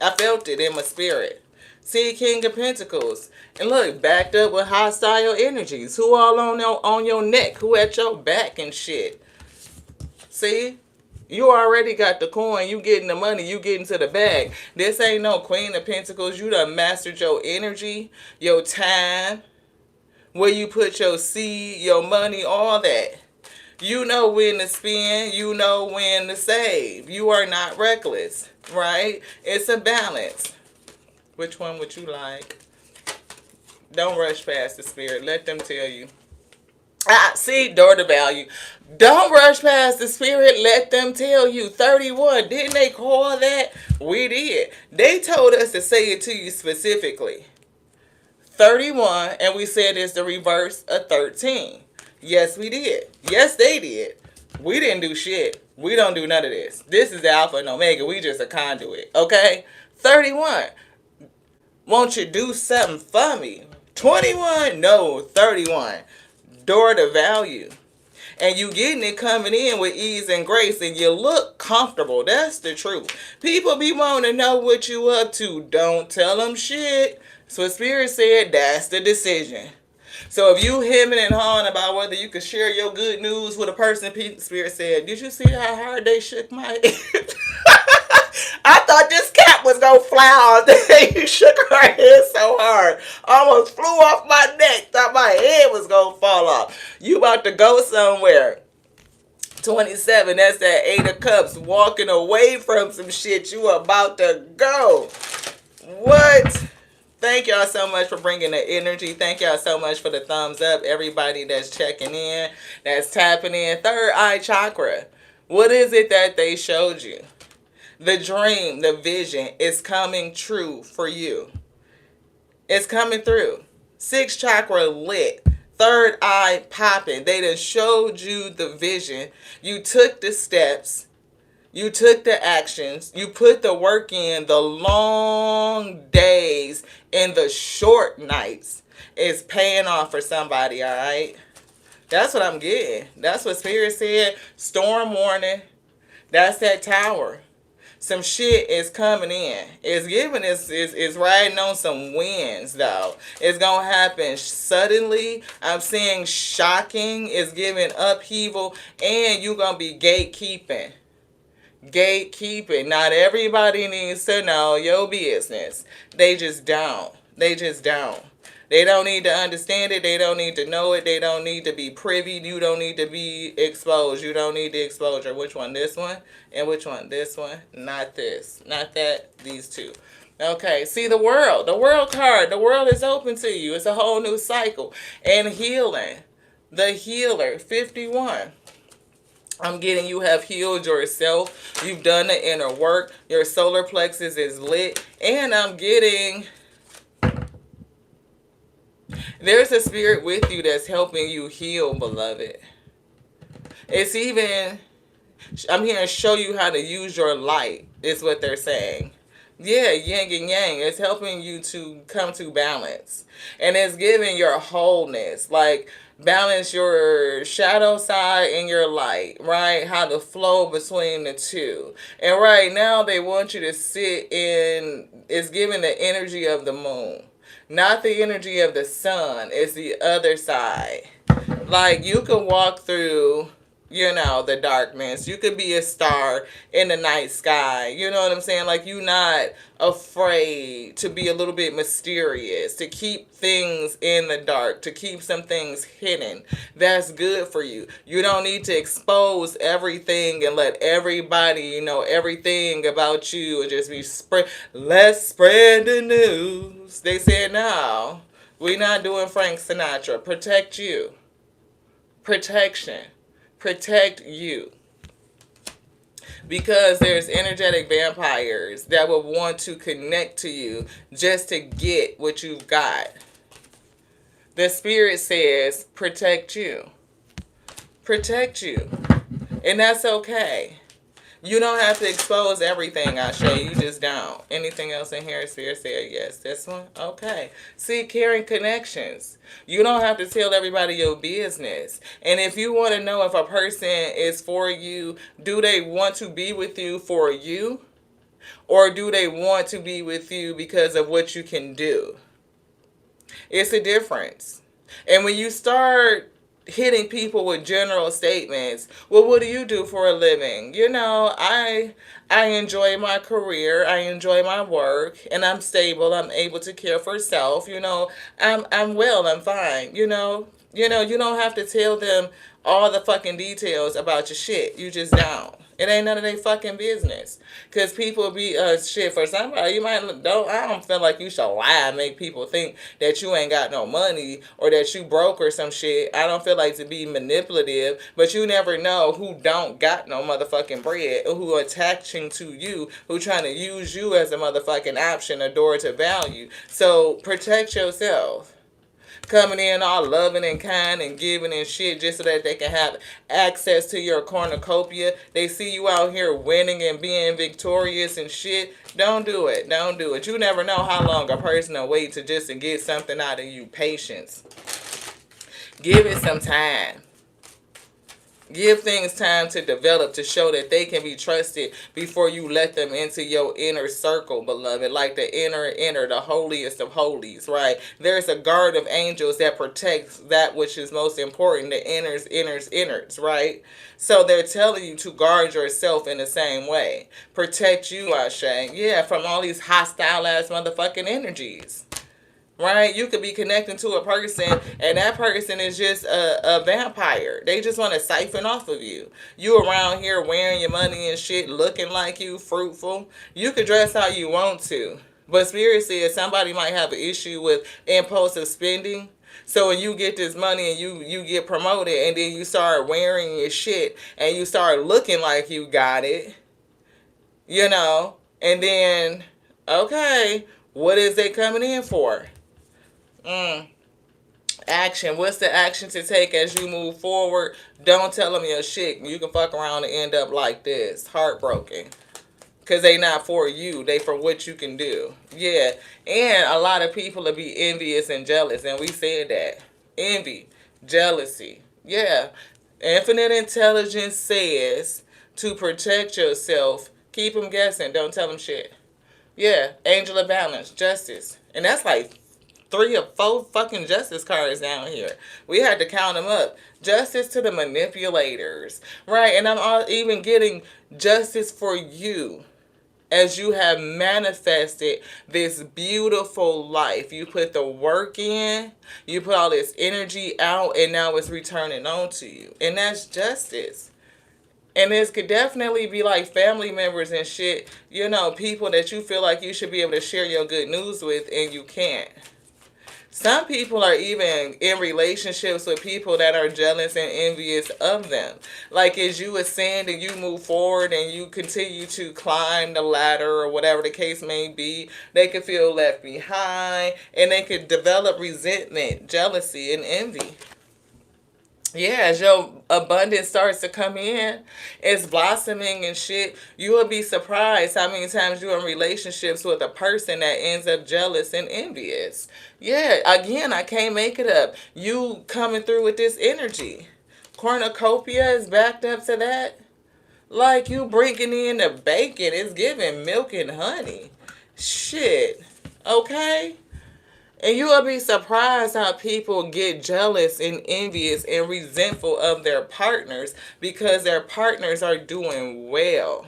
I felt it in my spirit. See, King of Pentacles. And look, backed up with hostile energies. Who all on your neck? Who at your back and shit? See? You already got the coin. You getting the money. You getting to the bag. This ain't no Queen of Pentacles. You done mastered your energy, your time, where you put your seed, your money, all that. You know when to spend. You know when to save. You are not reckless, right? It's a balance. Which one would you like? Don't rush past the spirit. Let them tell you. See, daughter value. Don't rush past the spirit. Let them tell you. 31. Didn't they call that? We did. They told us to say it to you specifically. 31, and we said it's the reverse of 13. Yes, we did. Yes, they did. We didn't do shit. We don't do none of this. This is the Alpha and Omega. We just a conduit. Okay? 31. Won't you do something for me? 21? No, 31. Door to value. And you getting it coming in with ease and grace, and you look comfortable. That's the truth. People be wanting to know what you up to. Don't tell them shit. So Spirit said that's the decision. So if you hemming and hawing about whether you could share your good news with a person, Spirit said, did you see how hard they shook my head? I thought this cat was going to fly off. You shook her head so hard. Almost flew off my neck. Thought my head was going to fall off. You about to go somewhere. 27, that's that 8 of Cups. Walking away from some shit. You about to go. What? Thank y'all so much for bringing the energy. Thank y'all so much for the thumbs up. Everybody that's checking in, that's tapping in. Third eye chakra. What is it that they showed you? The dream, the vision is coming true for you. It's coming through. 6th chakra lit. 3rd eye popping. They done showed you the vision. You took the steps. You took the actions. You put the work in. The long days and the short nights is paying off for somebody, all right? That's what I'm getting. That's what Spirit said. Storm warning. That's that tower. Some shit is coming in. It's giving is riding on some winds, though. It's going to happen suddenly. I'm seeing shocking. It's giving upheaval. And you're going to be gatekeeping. Gatekeeping. Not everybody needs to know your business. They just don't. They just don't. They don't need to understand it. They don't need to know it. They don't need to be privy. You don't need to be exposed. You don't need the exposure. Which one? This one? And which one? This one? Not this. Not that. These two. Okay. See the world. The world card. The world is open to you. It's a whole new cycle. And healing. The healer, 51. I'm getting you have healed yourself. You've done the inner work. Your solar plexus is lit. And I'm getting, there's a spirit with you that's helping you heal, beloved. It's even, I'm here to show you how to use your light, is what they're saying. Yeah, yin and yang. It's helping you to come to balance. And it's giving your wholeness. Like, balance your shadow side and your light, right? How to flow between the two. And right now, they want you to sit in, it's giving the energy of the moon. Not the energy of the sun. It's the other side. Like, you can walk through, you know, the darkness. You could be a star in the night sky. You know what I'm saying? Like, you're not afraid to be a little bit mysterious, to keep things in the dark, to keep some things hidden. That's good for you. You don't need to expose everything and let everybody know everything about you and just be spread. Let's spread the news. They said, no, we're not doing Frank Sinatra. Protect you. Protection. Protect you. Because there's energetic vampires that will want to connect to you just to get what you've got. The spirit says, protect you. Protect you. And that's okay. You don't have to expose everything, Ashe. You just don't. Anything else in here? Spirit said yes. This one? Okay. See, caring connections. You don't have to tell everybody your business. And if you want to know if a person is for you, do they want to be with you for you? Or do they want to be with you because of what you can do? It's a difference. And when you start hitting people with general statements, well, what do you do for a living? You know, I enjoy my career, I enjoy my work, and I'm stable, I'm able to care for self, you know, I'm well, I'm fine, you know, you don't have to tell them all the fucking details about your shit. You just don't. It ain't none of their fucking business. Because people be, shit, for somebody, you might, I don't feel like you should lie and make people think that you ain't got no money or that you broke or some shit. I don't feel like to be manipulative, but you never know who don't got no motherfucking bread or who are attaching to you, who trying to use you as a motherfucking option, a door to value. So protect yourself. Coming in all loving and kind and giving and shit just so that they can have access to your cornucopia. They see you out here winning and being victorious and shit. Don't do it. Don't do it. You never know how long a person will wait to just to get something out of you. Patience. Give it some time. Give things time to develop, to show that they can be trusted before you let them into your inner circle, beloved. Like the inner, the holiest of holies, right? There's a guard of angels that protects that which is most important, the inners, right? So they're telling you to guard yourself in the same way. Protect you, Ashe. Yeah, from all these hostile ass motherfucking energies. Right? You could be connecting to a person and that person is just a vampire. They just want to siphon off of you. You around here wearing your money and shit, looking like you, fruitful. You could dress how you want to. But Spirit says somebody might have an issue with impulsive spending. So when you get this money and you get promoted and then you start wearing your shit and you start looking like you got it, you know, and then, okay, what is they coming in for? Action. What's the action to take as you move forward? Don't tell them your shit. You can fuck around and end up like this. Heartbroken. Because they not for you. They for what you can do. Yeah. And a lot of people will be envious and jealous. And we said that. Envy. Jealousy. Yeah. Infinite intelligence says to protect yourself, keep them guessing. Don't tell them shit. Yeah. Angel of balance. Justice. And that's like 3 or 4 fucking justice cards down here. We had to count them up. Justice to the manipulators. Right? And I'm even getting justice for you as you have manifested this beautiful life. You put the work in. You put all this energy out. And now it's returning on to you. And that's justice. And this could definitely be like family members and shit. You know, people that you feel like you should be able to share your good news with and you can't. Some people are even in relationships with people that are jealous and envious of them. Like as you ascend and you move forward and you continue to climb the ladder or whatever the case may be, they could feel left behind and they could develop resentment, jealousy, and envy. Yeah, as your abundance starts to come in, it's blossoming and shit. You will be surprised how many times you're in relationships with a person that ends up jealous and envious. Yeah, again, I can't make it up. You coming through with this energy. Cornucopia is backed up to that. Like you bringing in the bacon, it's giving milk and honey. Shit. Okay? And you will be surprised how people get jealous and envious and resentful of their partners because their partners are doing well.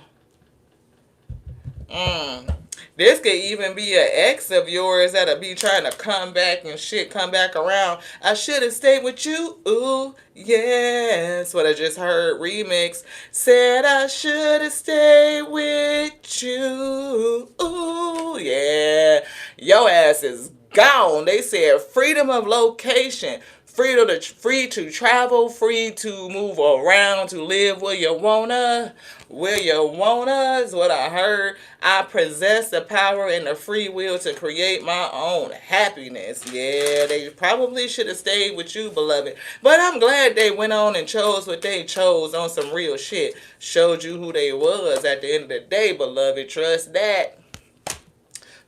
This could even be an ex of yours that'll be trying to come back and shit, come back around. I should have stayed with you. Ooh, yes. What I just heard remix. Said I should have stayed with you. Ooh, yeah. Your ass is gone. They said freedom of location. Free to travel, free to move around, to live where you wanna. Where you wanna is what I heard. I possess the power and the free will to create my own happiness. Yeah, they probably should have stayed with you, beloved. But I'm glad they went on and chose what they chose on some real shit. Showed you who they was at the end of the day, beloved. Trust that.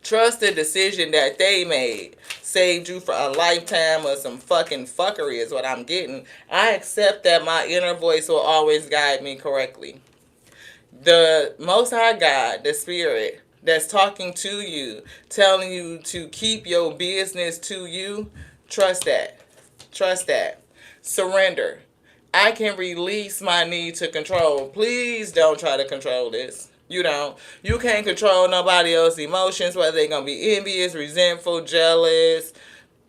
Trust the decision that they made. Saved you for a lifetime of some fucking fuckery is what I'm getting. I accept that my inner voice will always guide me correctly. The Most High God, the Spirit that's talking to you, telling you to keep your business to you, trust that. Trust that. Surrender. I can release my need to control. Please don't try to control this. You don't. You can't control nobody else's emotions, whether they're going to be envious, resentful, jealous,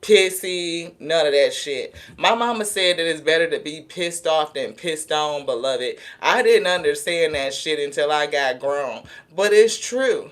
pissy, none of that shit. My mama said that it's better to be pissed off than pissed on, beloved. I didn't understand that shit until I got grown. But it's true.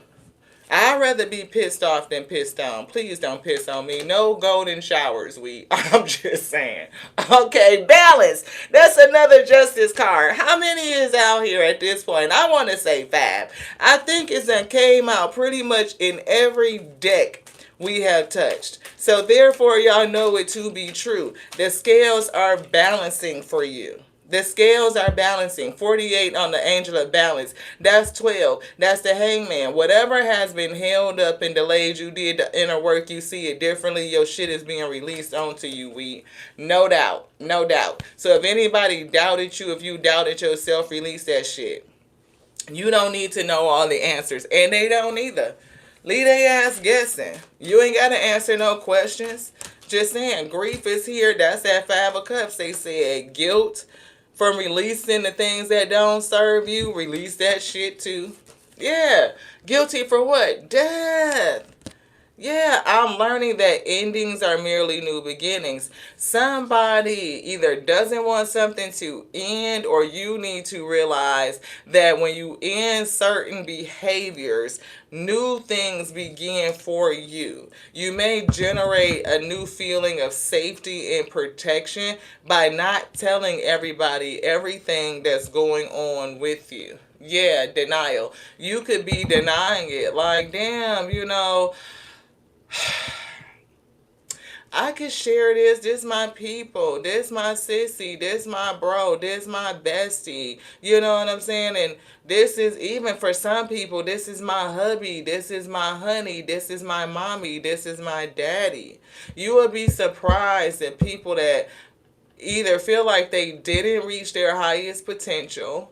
I'd rather be pissed off than pissed on. Please don't piss on me. No golden showers, I'm just saying. Okay, balance. That's another justice card. How many is out here at this point? I want to say 5. I think it's done came out pretty much in every deck we have touched. So therefore, y'all know it to be true. The scales are balancing for you. The scales are balancing. 48 on the angel of balance. That's 12. That's the hangman. Whatever has been held up and delayed, you did the inner work. You see it differently. Your shit is being released onto you, we. No doubt. No doubt. So if anybody doubted you, if you doubted yourself, release that shit. You don't need to know all the answers. And they don't either. Leave their ass guessing. You ain't got to answer no questions. Just saying, grief is here. That's that 5 of cups. They said guilt from releasing the things that don't serve you. Release that shit too. Yeah. Guilty for what? Death. Yeah, I'm learning that endings are merely new beginnings. Somebody either doesn't want something to end, or you need to realize that when you end certain behaviors, new things begin for you. You may generate a new feeling of safety and protection by not telling everybody everything that's going on with you. Yeah, denial. You could be denying it. Like, damn, I could share this. This my people. This my sissy. This my bro. This my bestie. You know what I'm saying? And this is, even for some people, this is my hubby. This is my honey. This is my mommy. This is my daddy. You will be surprised at people that either feel like they didn't reach their highest potential,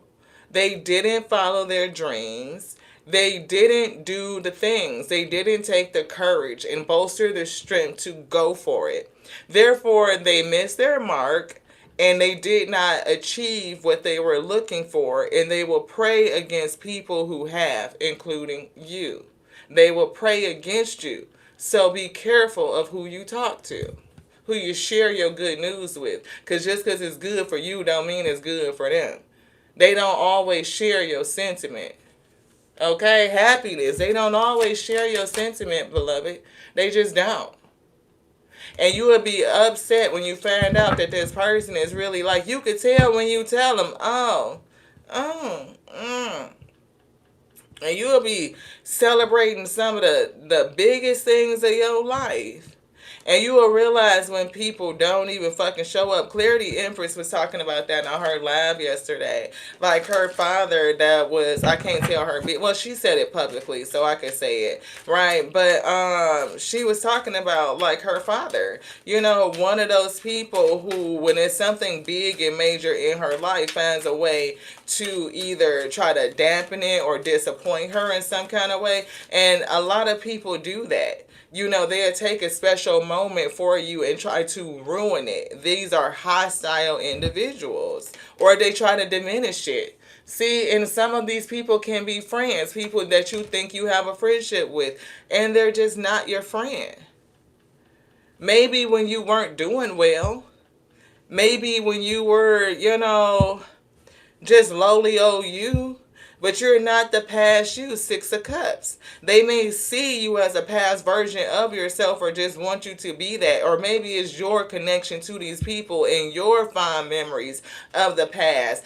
they didn't follow their dreams, they didn't do the things. They didn't take the courage and bolster the strength to go for it. Therefore, they missed their mark and they did not achieve what they were looking for. And they will pray against people who have, including you. They will pray against you. So be careful of who you talk to, who you share your good news with. Because just because it's good for you don't mean it's good for them. They don't always share your sentiment. Okay, happiness. They don't always share your sentiment, beloved. They just don't. And you would be upset when you find out that this person is really like, you could tell when you tell them, oh, and you will be celebrating some of the biggest things of your life. And you will realize when people don't even fucking show up. Clarity Empress was talking about that on her live yesterday. Like her father that was, I can't tell her, well, she said it publicly, so I can say it, right? But she was talking about like her father. You know, one of those people who, when it's something big and major in her life, finds a way to either try to dampen it or disappoint her in some kind of way. And a lot of people do that. You know, they'll take a special moment for you and try to ruin it. These are hostile individuals. Or they try to diminish it. See, and some of these people can be friends. People that you think you have a friendship with. And they're just not your friend. Maybe when you weren't doing well. Maybe when you were, you know, just lowly old you. But you're not the past you, Six of Cups. They may see you as a past version of yourself or just want you to be that. Or maybe it's your connection to these people and your fond memories of the past.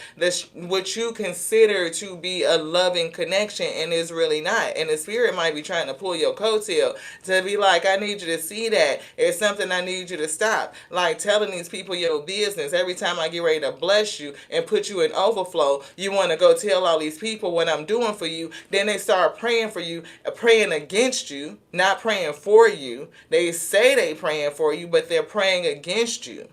What you consider to be a loving connection and is really not. And the spirit might be trying to pull your coattail to be like, I need you to see that. It's something I need you to stop. Like telling these people your business. Every time I get ready to bless you and put you in overflow, you want to go tell all these people what I'm doing for you. Then they start praying for you, praying against you, not praying for you. They say they praying for you, but they're praying against you.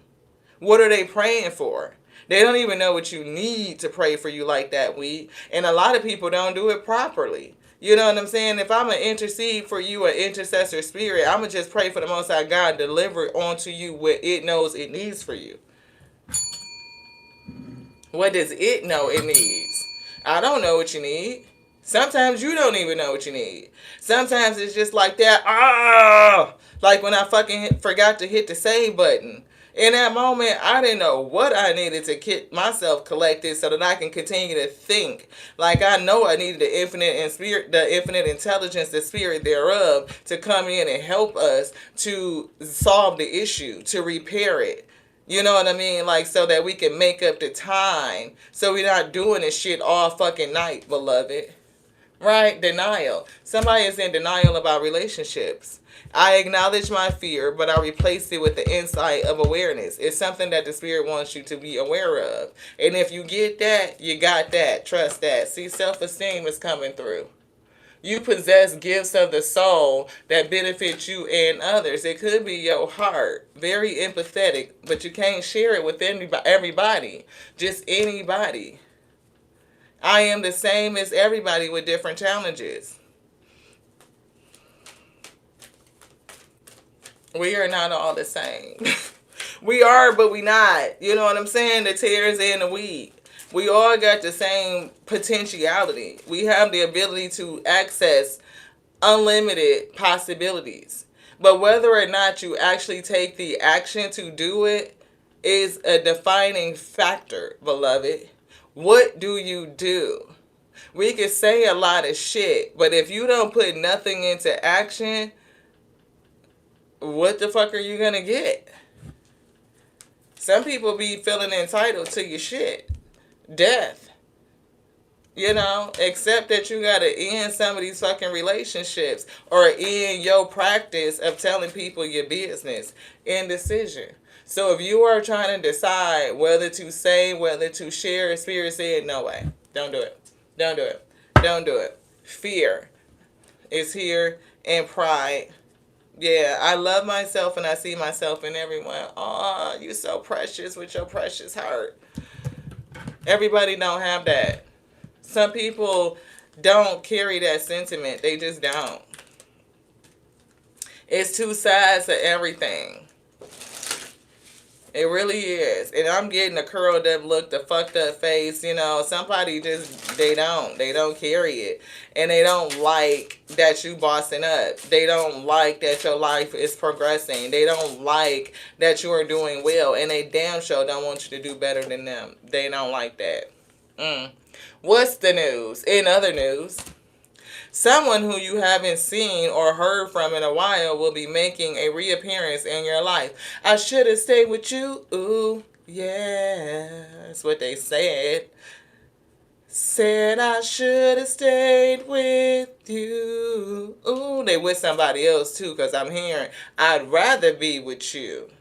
What are they praying for? They don't even know what you need to pray for you like that, we. And a lot of people don't do it properly. You know what I'm saying? If I'm an intercede for you, an intercessor spirit, I'm going to just pray for the Most High God, deliver onto you what it knows it needs for you. What does it know it needs? I don't know what you need. Sometimes you don't even know what you need. Sometimes it's just like that. Like when I fucking forgot to hit the save button. In that moment, I didn't know what I needed to get myself collected so that I can continue to think. Like I know I needed the infinite and spirit, the infinite intelligence, the spirit thereof, to come in and help us to solve the issue, to repair it. You know what I mean? Like, so that we can make up the time. So we're not doing this shit all fucking night, beloved. Right? Denial. Somebody is in denial about relationships. I acknowledge my fear, but I replace it with the insight of awareness. It's something that the spirit wants you to be aware of. And if you get that, you got that. Trust that. See, self-esteem is coming through. You possess gifts of the soul that benefit you and others. It could be your heart, very empathetic, but you can't share it with everybody, just anybody. I am the same as everybody with different challenges. We are not all the same. We are, but we not. You know what I'm saying? The tares and the wheat. We all got the same potentiality. We have the ability to access unlimited possibilities. But whether or not you actually take the action to do it is a defining factor, beloved. What do you do? We can say a lot of shit, but if you don't put nothing into action, what the fuck are you gonna get? Some people be feeling entitled to your shit. Death. You know, except that you gotta end some of these fucking relationships or end your practice of telling people your business. Indecision. So if you are trying to decide whether to say, whether to share, Spirit said, no way. Don't do it. Don't do it. Don't do it. Fear is here and pride. Yeah, I love myself and I see myself in everyone. Oh, you're so precious with your precious heart. Everybody don't have that. Some people don't carry that sentiment. They just don't. It's two sides to everything. It really is. And I'm getting a curled up look, the fucked up face. You know, somebody just, they don't carry it. And they don't like that you bossing up. They don't like that your life is progressing. They don't like that you are doing well. And they damn sure don't want you to do better than them. They don't like that. What's the news? In other news, Someone who you haven't seen or heard from in a while will be making a reappearance in your life. I should have stayed with you. Ooh, yeah. That's what they said. Said I should have stayed with you. Ooh, they with somebody else too, because I'm hearing, I'd rather be with you.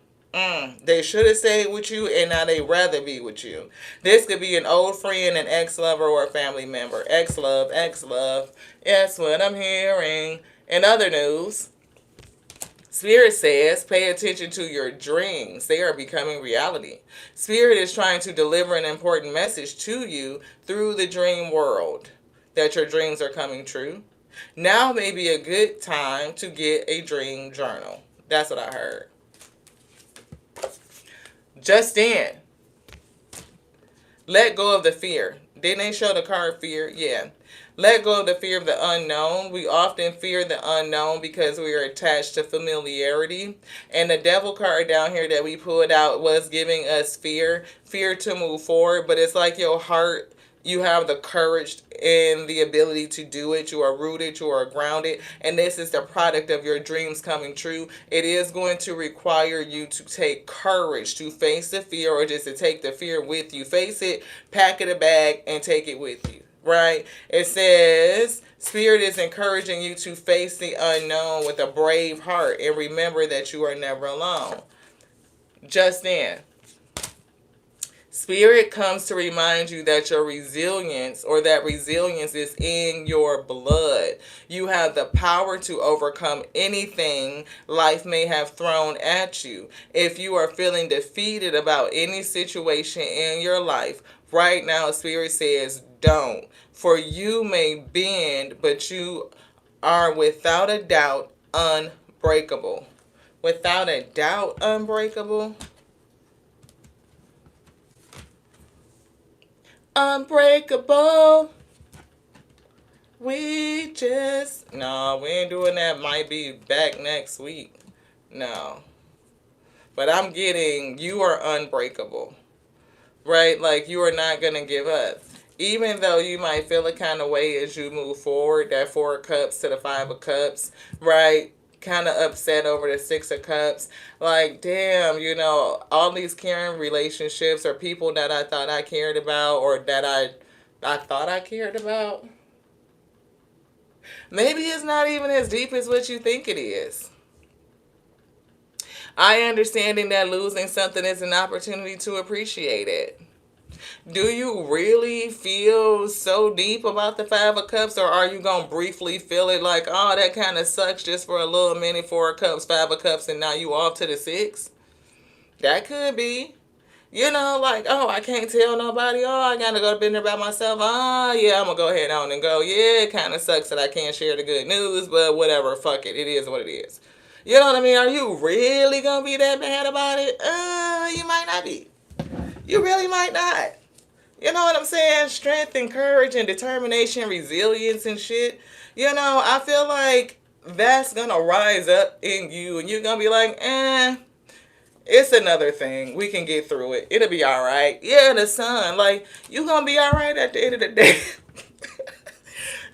They should have stayed with you, and now they rather be with you. This could be an old friend, an ex-lover, or a family member. Ex-love, ex-love. That's what I'm hearing. In other news, Spirit says, pay attention to your dreams. They are becoming reality. Spirit is trying to deliver an important message to you through the dream world, that your dreams are coming true. Now may be a good time to get a dream journal. That's what I heard. Just in. Let go of the fear. Didn't they show the card fear? Yeah. Let go of the fear of the unknown. We often fear the unknown because we are attached to familiarity. And the devil card down here that we pulled out was giving us fear. Fear to move forward. But it's like your heart, you have the courage and the ability to do it. You are rooted, you are grounded, and this is the product of your dreams coming true. It is going to require you to take courage to face the fear, or just to take the fear with you. Face it, pack it a bag, and take it with you. Right? It says, Spirit is encouraging you to face the unknown with a brave heart, and remember that you are never alone. Just in. Spirit comes to remind you that your resilience, or that resilience, is in your blood. You have the power to overcome anything life may have thrown at you. If you are feeling defeated about any situation in your life, right now Spirit says, don't. For you may bend, but you are without a doubt unbreakable. Without a doubt unbreakable. Unbreakable. We just... No, we ain't doing that. Might be back next week. No. But I'm getting, you are unbreakable. Right? Like, you are not going to give up. Even though you might feel a kind of way as you move forward, that 4 of Cups to the 5 of Cups, right? Kind of upset over the 6 of Cups. Like, damn, you know, all these caring relationships, or people that I thought I cared about, or that I thought I cared about. Maybe it's not even as deep as what you think it is. I understanding that losing something is an opportunity to appreciate it. Do you really feel so deep about the 5 of Cups, or are you going to briefly feel it like, oh, that kind of sucks just for a little minute, 4 of Cups, 5 of Cups, and now you off to the 6? That could be. You know, like, oh, I can't tell nobody. Oh, I got to go to dinner by myself. Oh, yeah, I'm going to go ahead on and go. Yeah, it kind of sucks that I can't share the good news, but whatever, fuck it. It is what it is. You know what I mean? Are you really going to be that mad about it? You might not be. You really might not. You know what I'm saying? Strength and courage and determination, resilience and shit. You know, I feel like that's going to rise up in you, and you're going to be like, it's another thing. We can get through it. It'll be all right. Yeah, the sun. Like, you're going to be all right at the end of the day.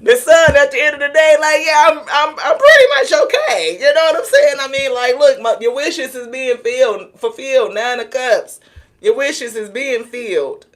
The sun at the end of the day, like, yeah, I'm pretty much okay. You know what I'm saying? I mean, like, look, your wishes is being fulfilled. 9 of Cups. Your wishes is being fulfilled.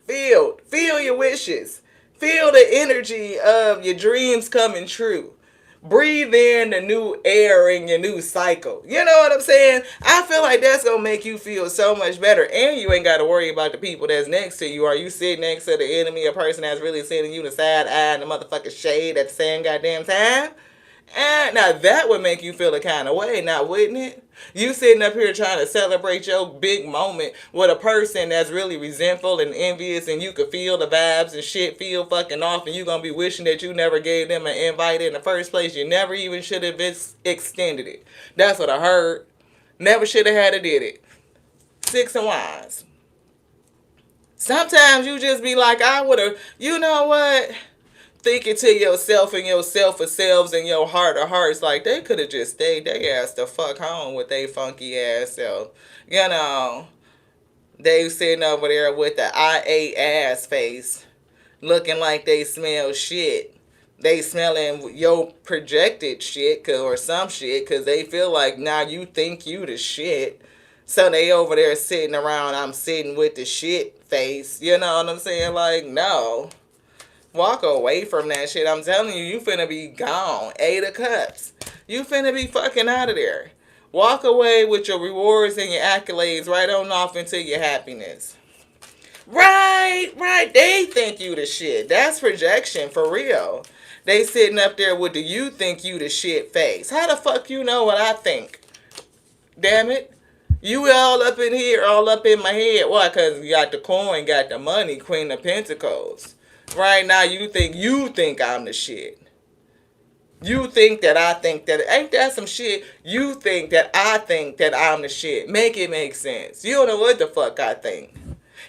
Feel your wishes. Feel the energy of your dreams coming true. Breathe in the new air in your new cycle. You know what I'm saying? I feel like that's going to make you feel so much better. And you ain't got to worry about the people that's next to you. Are you sitting next to the enemy, a person that's really sending you the side eye and the motherfucking shade at the same goddamn time? And now that would make you feel a kind of way, now wouldn't it? You sitting up here trying to celebrate your big moment with a person that's really resentful and envious, and you could feel the vibes and shit feel fucking off, and you gonna be wishing that you never gave them an invite in the first place. You never even should have extended it. That's what I heard. Never should have had to did it. 6 of Wands. Sometimes you just be like, I would have, you know what? Thinking to yourself and your self-selves and your heart of hearts, like, they could have just stayed their ass the fuck home with they funky ass self. You know, they sitting over there with the I ate ass face. looking like they smell shit. They smelling your projected shit or some shit because they feel like now you think you the shit. So they over there sitting around, I'm sitting with the shit face. You know what I'm saying? Like, no. Walk away from that shit. I'm telling you, you finna be gone. 8 of Cups. You finna be fucking out of there. Walk away with your rewards and your accolades right on off into your happiness. Right, right. They think you the shit. That's projection for real. They sitting up there with the you think you the shit face. How the fuck you know what I think? Damn it. You all up in here, all up in my head. Why? Because you got the coin, got the money, Queen of Pentacles. Right now you think I'm the shit. You think that I think that, ain't that some shit? You think that I think that I'm the shit. Make it make sense. You don't know what the fuck I think.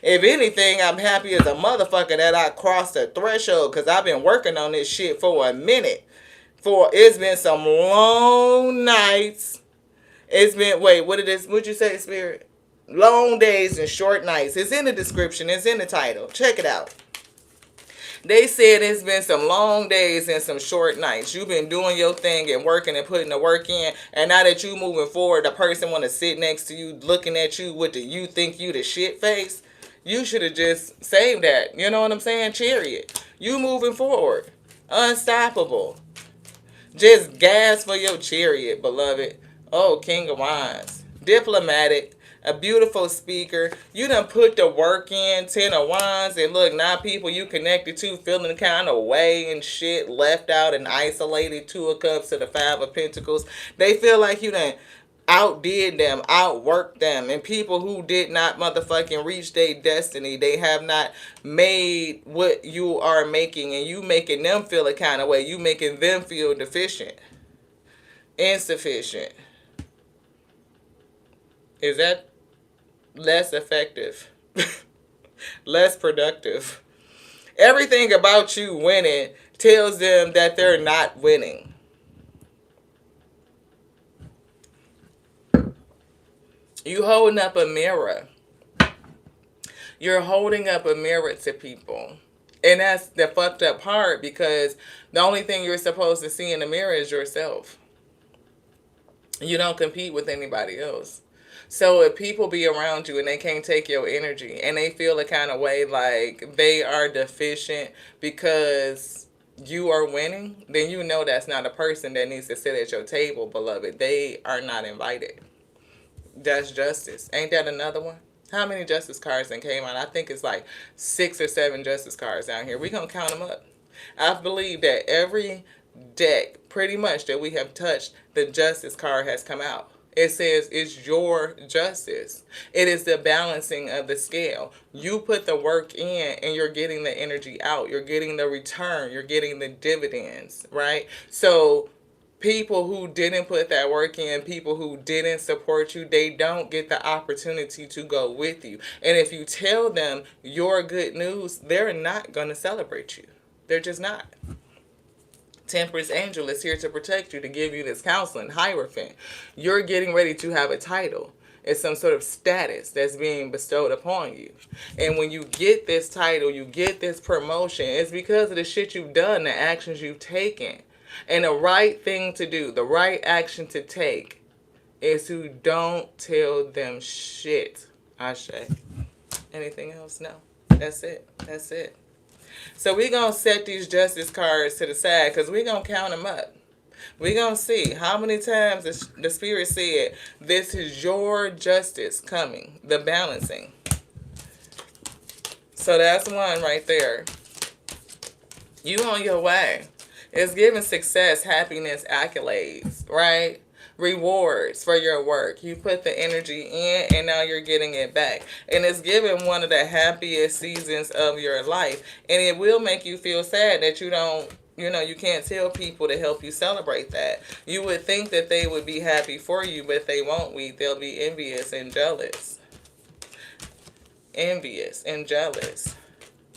If anything, I'm happy as a motherfucker that I crossed the threshold because I've been working on this shit for a minute. It's been some long nights. It's been, wait, what'd you say, Spirit? Long days and short nights. It's in the description. It's in the title. Check it out. They said it's been some long days and some short nights. You've been doing your thing and working and putting the work in. And now that you moving forward, the person want to sit next to you looking at you with the you think you the shit face. You should have just saved that. You know what I'm saying? Chariot. You moving forward. Unstoppable. Just gas for your chariot, beloved. Oh, King of Wands. Diplomatic. A beautiful speaker. You done put the work in. 10 of Wands. And look, now people you connected to feeling kind of way and shit. Left out and isolated. 2 of Cups to the 5 of Pentacles. They feel like you done outdid them, outworked them, and people who did not motherfucking reach their destiny, they have not made what you are making, and you making them feel a kind of way. You making them feel deficient, insufficient. Is that less effective? Less productive? Everything about you winning tells them that they're not winning. You holding up a mirror. You're holding up a mirror to people. And that's the fucked up part because the only thing you're supposed to see in the mirror is yourself. You don't compete with anybody else. So if people be around you and they can't take your energy and they feel a kind of way like they are deficient because you are winning, then you know that's not a person that needs to sit at your table, beloved. They are not invited. That's justice. Ain't that another one? How many justice cards then came out? I think it's like 6 or 7 justice cards down here. We're going to count them up. I believe that every deck, pretty much, that we have touched, the justice card has come out. It says it's your justice. It is the balancing of the scale. You put the work in and you're getting the energy out. You're getting the return. You're getting the dividends, right? So people who didn't put that work in, people who didn't support you, they don't get the opportunity to go with you. And if you tell them your good news, they're not going to celebrate you. They're just not. Temperance Angel is here to protect you, to give you this counseling. Hierophant, you're getting ready to have a title. It's some sort of status that's being bestowed upon you. And when you get this title, you get this promotion, it's because of the shit you've done, the actions you've taken. And the right thing to do, the right action to take, is to don't tell them shit. Ashe. Anything else? No. That's it. That's it. So we're going to set these justice cards to the side because we're going to count them up. We're going to see how many times the Spirit said, this is your justice coming, the balancing. So that's one right there. You on your way. It's giving success, happiness, accolades, right? Rewards for your work. You put the energy in and now you're getting it back. And it's giving one of the happiest seasons of your life. And it will make you feel sad that you don't, you can't tell people to help you celebrate that. You would think that they would be happy for you, but they won't. They'll be envious and jealous. Envious and jealous.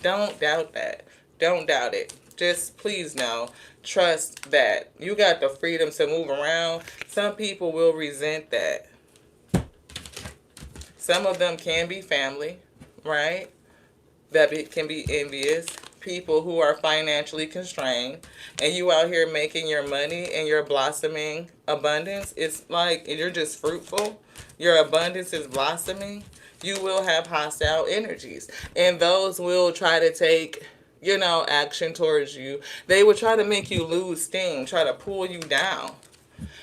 Don't doubt that. Don't doubt it. Just please know, trust that you got the freedom to move around. Some people will resent that. Some of them can be family, right? That can be envious. people who are financially constrained, and you out here making your money and you're blossoming abundance, it's like you're just fruitful, your abundance is blossoming, you will have hostile energies. And those will try to take, action towards you. They will try to make you lose steam, try to pull you down.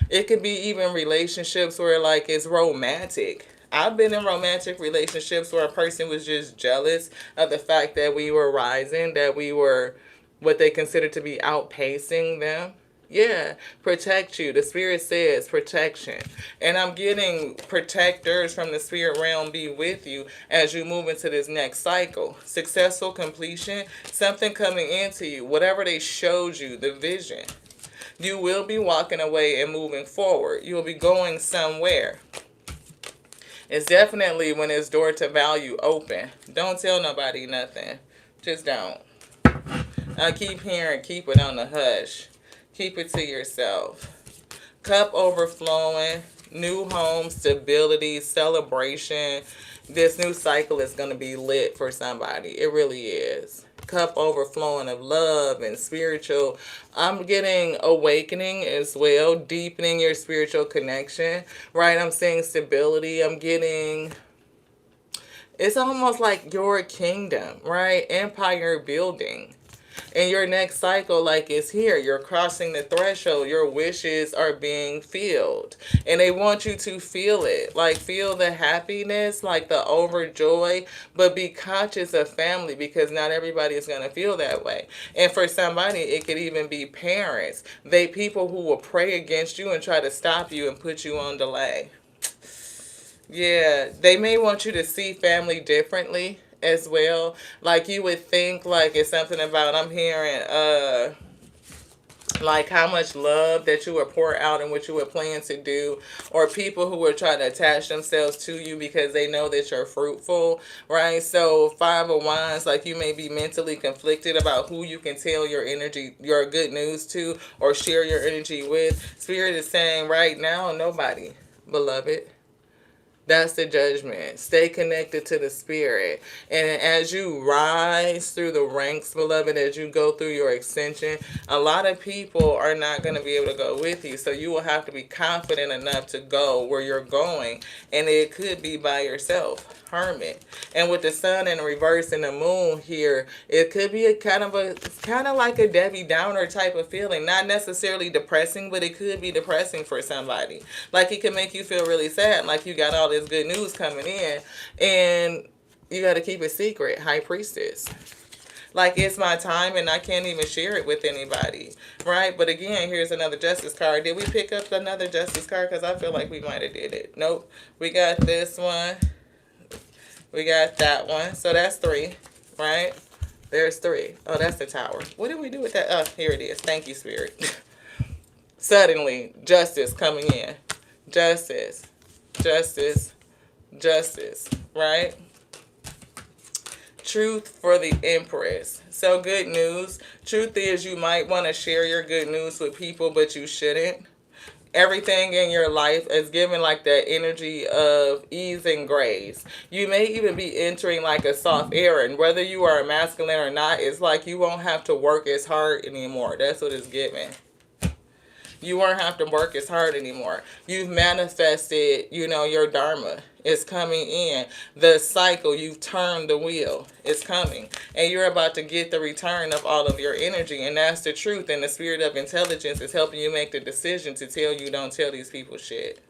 It could be even relationships where like it's romantic. I've been in romantic relationships where a person was just jealous of the fact that we were rising, that we were what they consider to be outpacing them. Yeah, protect you. The spirit says protection. And I'm getting protectors from the spirit realm be with you as you move into this next cycle. Successful completion, something coming into you, whatever they showed you, the vision. You will be walking away and moving forward. You will be going somewhere. It's definitely when it's door to value open. Don't tell nobody nothing. Just don't. I keep hearing keep it on the hush. Keep it to yourself. Cup overflowing. New home, stability, celebration. This new cycle is going to be lit for somebody. It really is. Cup overflowing of love and spiritual. I'm getting awakening as well, deepening your spiritual connection, right? I'm seeing stability. I'm getting, it's almost like your kingdom, right? Empire building. And your next cycle, like, is here. You're crossing the threshold. Your wishes are being filled. And they want you to feel it. Like, feel the happiness, like the overjoy. But be conscious of family, because not everybody is going to feel that way. And for somebody, it could even be parents. People who will pray against you and try to stop you and put you on delay. Yeah, they may want you to see family differently as well. Like, you would think, like, it's something about, I'm hearing, like how much love that you would pour out and what you would plan to do, or people who would try to attach themselves to you because they know that you're fruitful, right? So 5 of Wands, like, you may be mentally conflicted about who you can tell your energy, your good news to, or share your energy with. Spirit is saying right now, nobody, beloved. That's the judgment. Stay connected to the spirit. And as you rise through the ranks, beloved, as you go through your ascension, a lot of people are not going to be able to go with you. So you will have to be confident enough to go where you're going. And it could be by yourself. Hermit. And with the sun in reverse and the moon here, it could be a kind of like a Debbie Downer type of feeling. Not necessarily depressing, but it could be depressing for somebody. Like, it can make you feel really sad. Like, you got all this good news coming in and you got to keep it secret. High Priestess. Like, it's my time and I can't even share it with anybody, right? But again, here's another Justice card. Did we pick up another Justice card? Because I feel like we might have did it. Nope. We got this one. We got that one. So that's 3, right? There's 3. Oh, that's the Tower. What did we do with that? Oh, here it is. Thank you, Spirit. Suddenly, justice coming in. Justice. Justice. Justice. Right? Truth for the Empress. So good news. Truth is, you might want to share your good news with people, but you shouldn't. Everything in your life is given like that energy of ease and grace. You may even be entering like a soft era, and whether you are a masculine or not, it's like you won't have to work as hard anymore. That's what it's given. You won't have to work as hard anymore. You've manifested, your dharma. It's coming in. The cycle, you've turned the wheel. It's coming. And you're about to get the return of all of your energy. And that's the truth. And the spirit of intelligence is helping you make the decision to tell you, don't tell these people shit.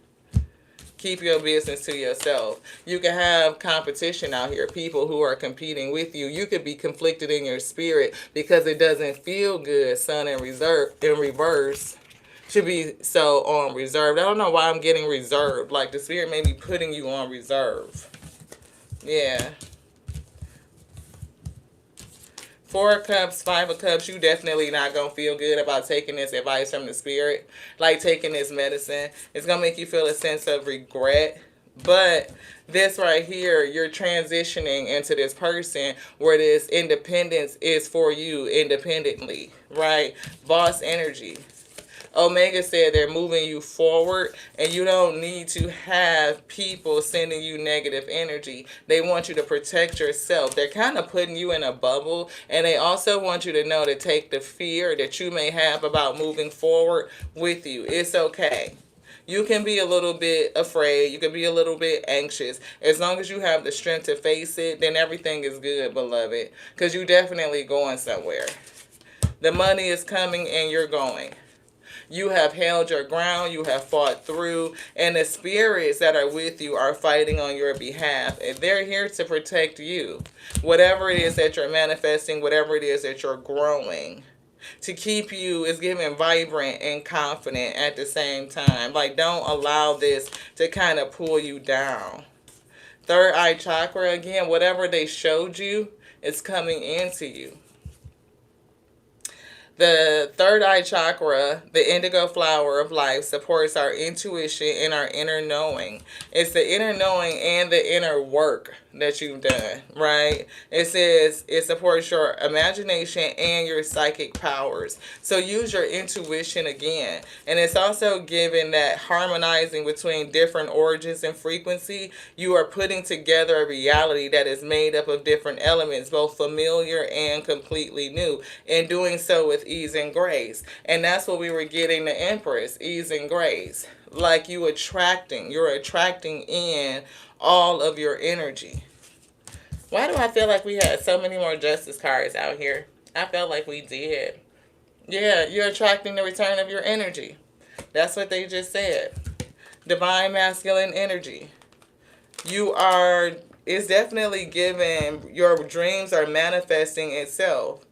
Keep your business to yourself. You can have competition out here, people who are competing with you. You could be conflicted in your spirit because it doesn't feel good, Sun in reverse. Should be so on reserve. I don't know why I'm getting reserved. Like, the spirit may be putting you on reserve. Yeah. 4 of Cups, 5 of Cups, you definitely not going to feel good about taking this advice from the spirit. Like, taking this medicine. It's going to make you feel a sense of regret. But this right here, you're transitioning into this person where this independence is for you independently. Right? Boss energy. Omega said they're moving you forward, and you don't need to have people sending you negative energy. They want you to protect yourself. They're kind of putting you in a bubble, and they also want you to know to take the fear that you may have about moving forward with you. It's okay. You can be a little bit afraid. You can be a little bit anxious. As long as you have the strength to face it, then everything is good, beloved. Because you're definitely going somewhere. The money is coming and you're going. You have held your ground, you have fought through, and the spirits that are with you are fighting on your behalf, and they're here to protect you. Whatever it is that you're manifesting, whatever it is that you're growing, to keep you is giving vibrant and confident at the same time. Like, don't allow this to kind of pull you down. Third eye chakra, again, whatever they showed you is coming into you. The third eye chakra, the indigo flower of life, supports our intuition and our inner knowing. It's the inner knowing and the inner work that you've done, right? It says it supports your imagination and your psychic powers. So use your intuition again. And it's also given that harmonizing between different origins and frequency, you are putting together a reality that is made up of different elements, both familiar and completely new, and doing so with ease and grace. And that's what we were getting the Empress, ease and grace. Like you're attracting in all of your energy. Why do I feel like we had so many more justice cards out here? I felt like we did. Yeah, you're attracting the return of your energy. That's what they just said. Divine masculine energy. It's definitely given, your dreams are manifesting itself.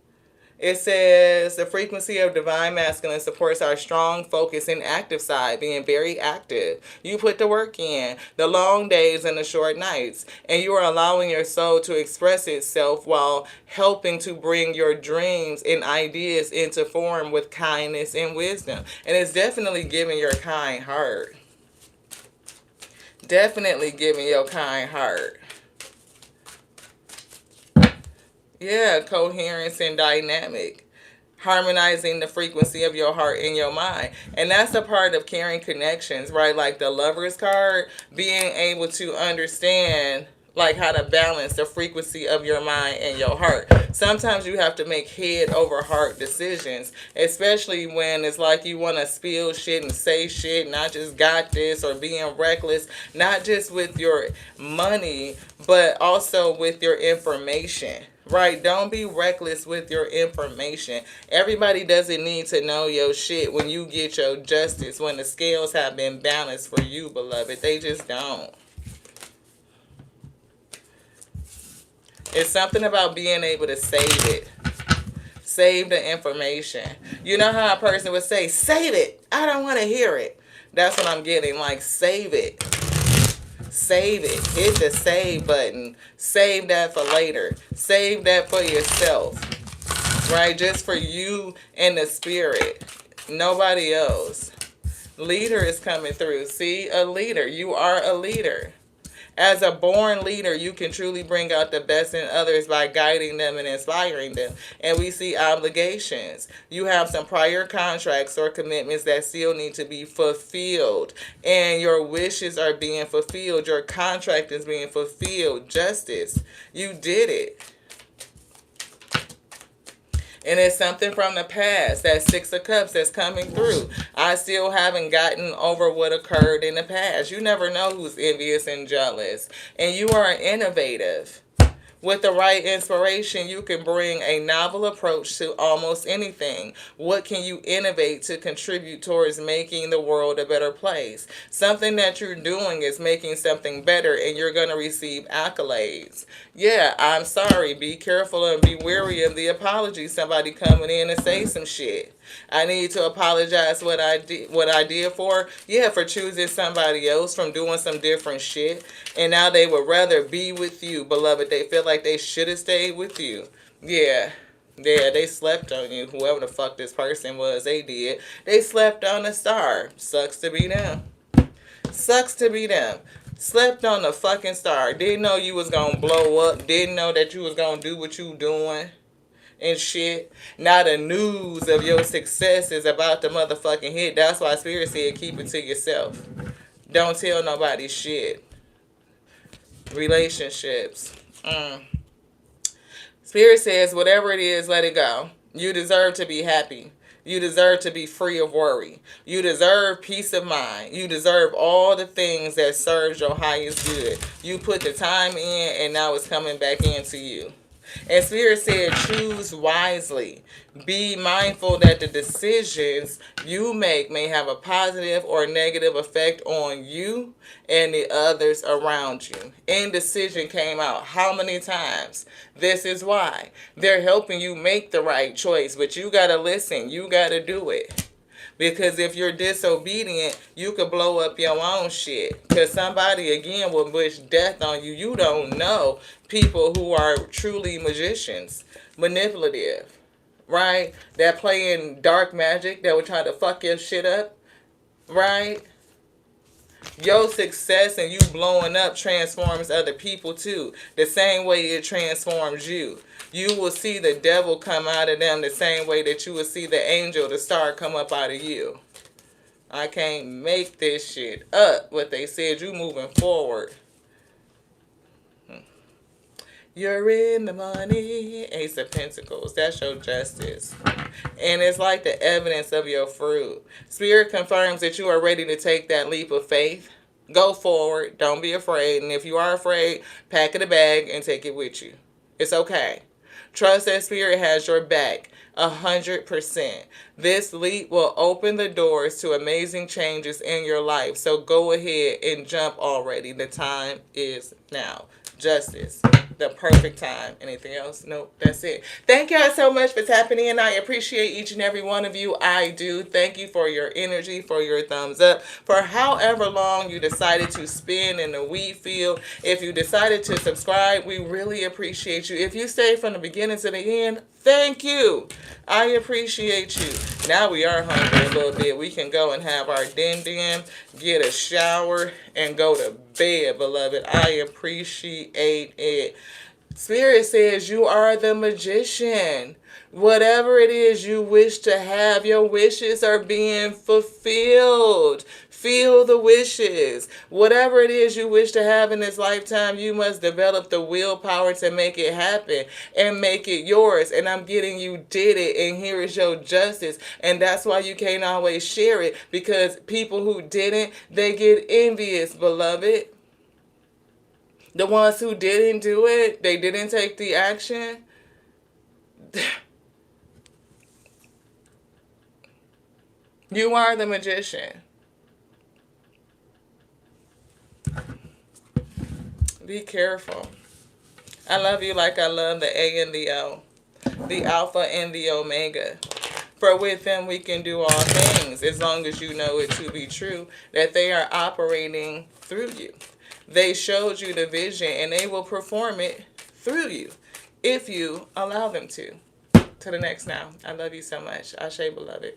It says the frequency of divine masculine supports our strong, focused, and active side, being very active. You put the work in, the long days and the short nights, and you are allowing your soul to express itself while helping to bring your dreams and ideas into form with kindness and wisdom. And it's definitely giving your kind heart. Definitely giving your kind heart. Yeah, coherence and dynamic. Harmonizing the frequency of your heart and your mind. And that's a part of carrying connections, right? Like the Lover's card, being able to understand like how to balance the frequency of your mind and your heart. Sometimes you have to make head over heart decisions, especially when it's like you want to spill shit and say shit, not just got this, or being reckless, not just with your money, but also with your information. Right, don't be reckless with your information. Everybody doesn't need to know your shit when you get your justice, when the scales have been balanced for you, beloved. They just don't. It's something about being able to save it. Save the information. You know how a person would say, save it. I don't want to hear it. That's what I'm getting. Like, save it. Save it. Hit the save button. Save that for later. Save that for yourself. Right? Just for you and the spirit. Nobody else. Leader is coming through. See? A leader. You are a leader. As a born leader, you can truly bring out the best in others by guiding them and inspiring them. And we see obligations. You have some prior contracts or commitments that still need to be fulfilled. And your wishes are being fulfilled. Your contract is being fulfilled. Justice. You did it. And it's something from the past, that Six of Cups that's coming through. I still haven't gotten over what occurred in the past. You never know who's envious and jealous. And you are innovative. With the right inspiration, you can bring a novel approach to almost anything. What can you innovate to contribute towards making the world a better place? Something that you're doing is making something better, and you're going to receive accolades. Yeah, I'm sorry. Be careful and be wary of the apology. Somebody coming in and say some shit. I need to apologize what I did for choosing somebody else, from doing some different shit. And now they would rather be with you, beloved. They feel like they should have stayed with you. Yeah, they slept on you. Whoever the fuck this person was, they did. They slept on a star. Sucks to be them. Sucks to be them. Slept on the fucking star. Didn't know you was gonna blow up. Didn't know that you was gonna do what you doing. and shit. Now the news of your success is about to motherfucking hit. That's why Spirit said keep it to yourself. Don't tell nobody shit. Relationships. Spirit says whatever it is, let it go. You deserve to be happy. You deserve to be free of worry. You deserve peace of mind. You deserve all the things that serves your highest good. You put the time in and now it's coming back into you. And Spirit said, choose wisely. Be mindful that the decisions you make may have a positive or negative effect on you and the others around you. Indecision came out how many times? This is why. They're helping you make the right choice, but you got to listen. You got to do it. Because if you're disobedient, you could blow up your own shit. Because somebody, again, will wish death on you. You don't know people who are truly magicians, manipulative, right? That play in dark magic, that would try to fuck your shit up, right? Your success and you blowing up transforms other people too. The same way it transforms you. You will see the devil come out of them the same way that you will see the angel, the star, come up out of you. I can't make this shit up. What they said, you moving forward. You're in the money. Ace of Pentacles. That's your justice. And it's like the evidence of your fruit. Spirit confirms that you are ready to take that leap of faith. Go forward. Don't be afraid. And if you are afraid, pack it a bag and take it with you. It's okay. Trust that Spirit has your back 100%. This leap will open the doors to amazing changes in your life. So go ahead and jump already. The time is now. Justice. The perfect time. Anything else? Nope. That's it. Thank y'all so much for tapping in. I appreciate each and every one of you. I do. Thank you for your energy, for your thumbs up, for however long you decided to spend in the weed field. If you decided to subscribe, we really appreciate you. If you stayed from the beginning to the end, thank you. I appreciate you. Now we are hungry a little bit. We can go and have our din-din, get a shower, and go to bed, beloved. I appreciate it. Spirit says you are the magician. Whatever it is you wish to have, your wishes are being fulfilled. Feel the wishes. Whatever it is you wish to have in this lifetime, you must develop the willpower to make it happen and make it yours. And I'm getting you did it, and here is your justice. And that's why you can't always share it, because people who didn't, they get envious, beloved. The ones who didn't do it, they didn't take the action. You are the magician. Be careful. I love you like I love the A and the O, the Alpha and the Omega. For with them we can do all things, as long as you know it to be true, that they are operating through you. They showed you the vision, and they will perform it through you if you allow them to. To the next now. I love you so much. Ashe, beloved.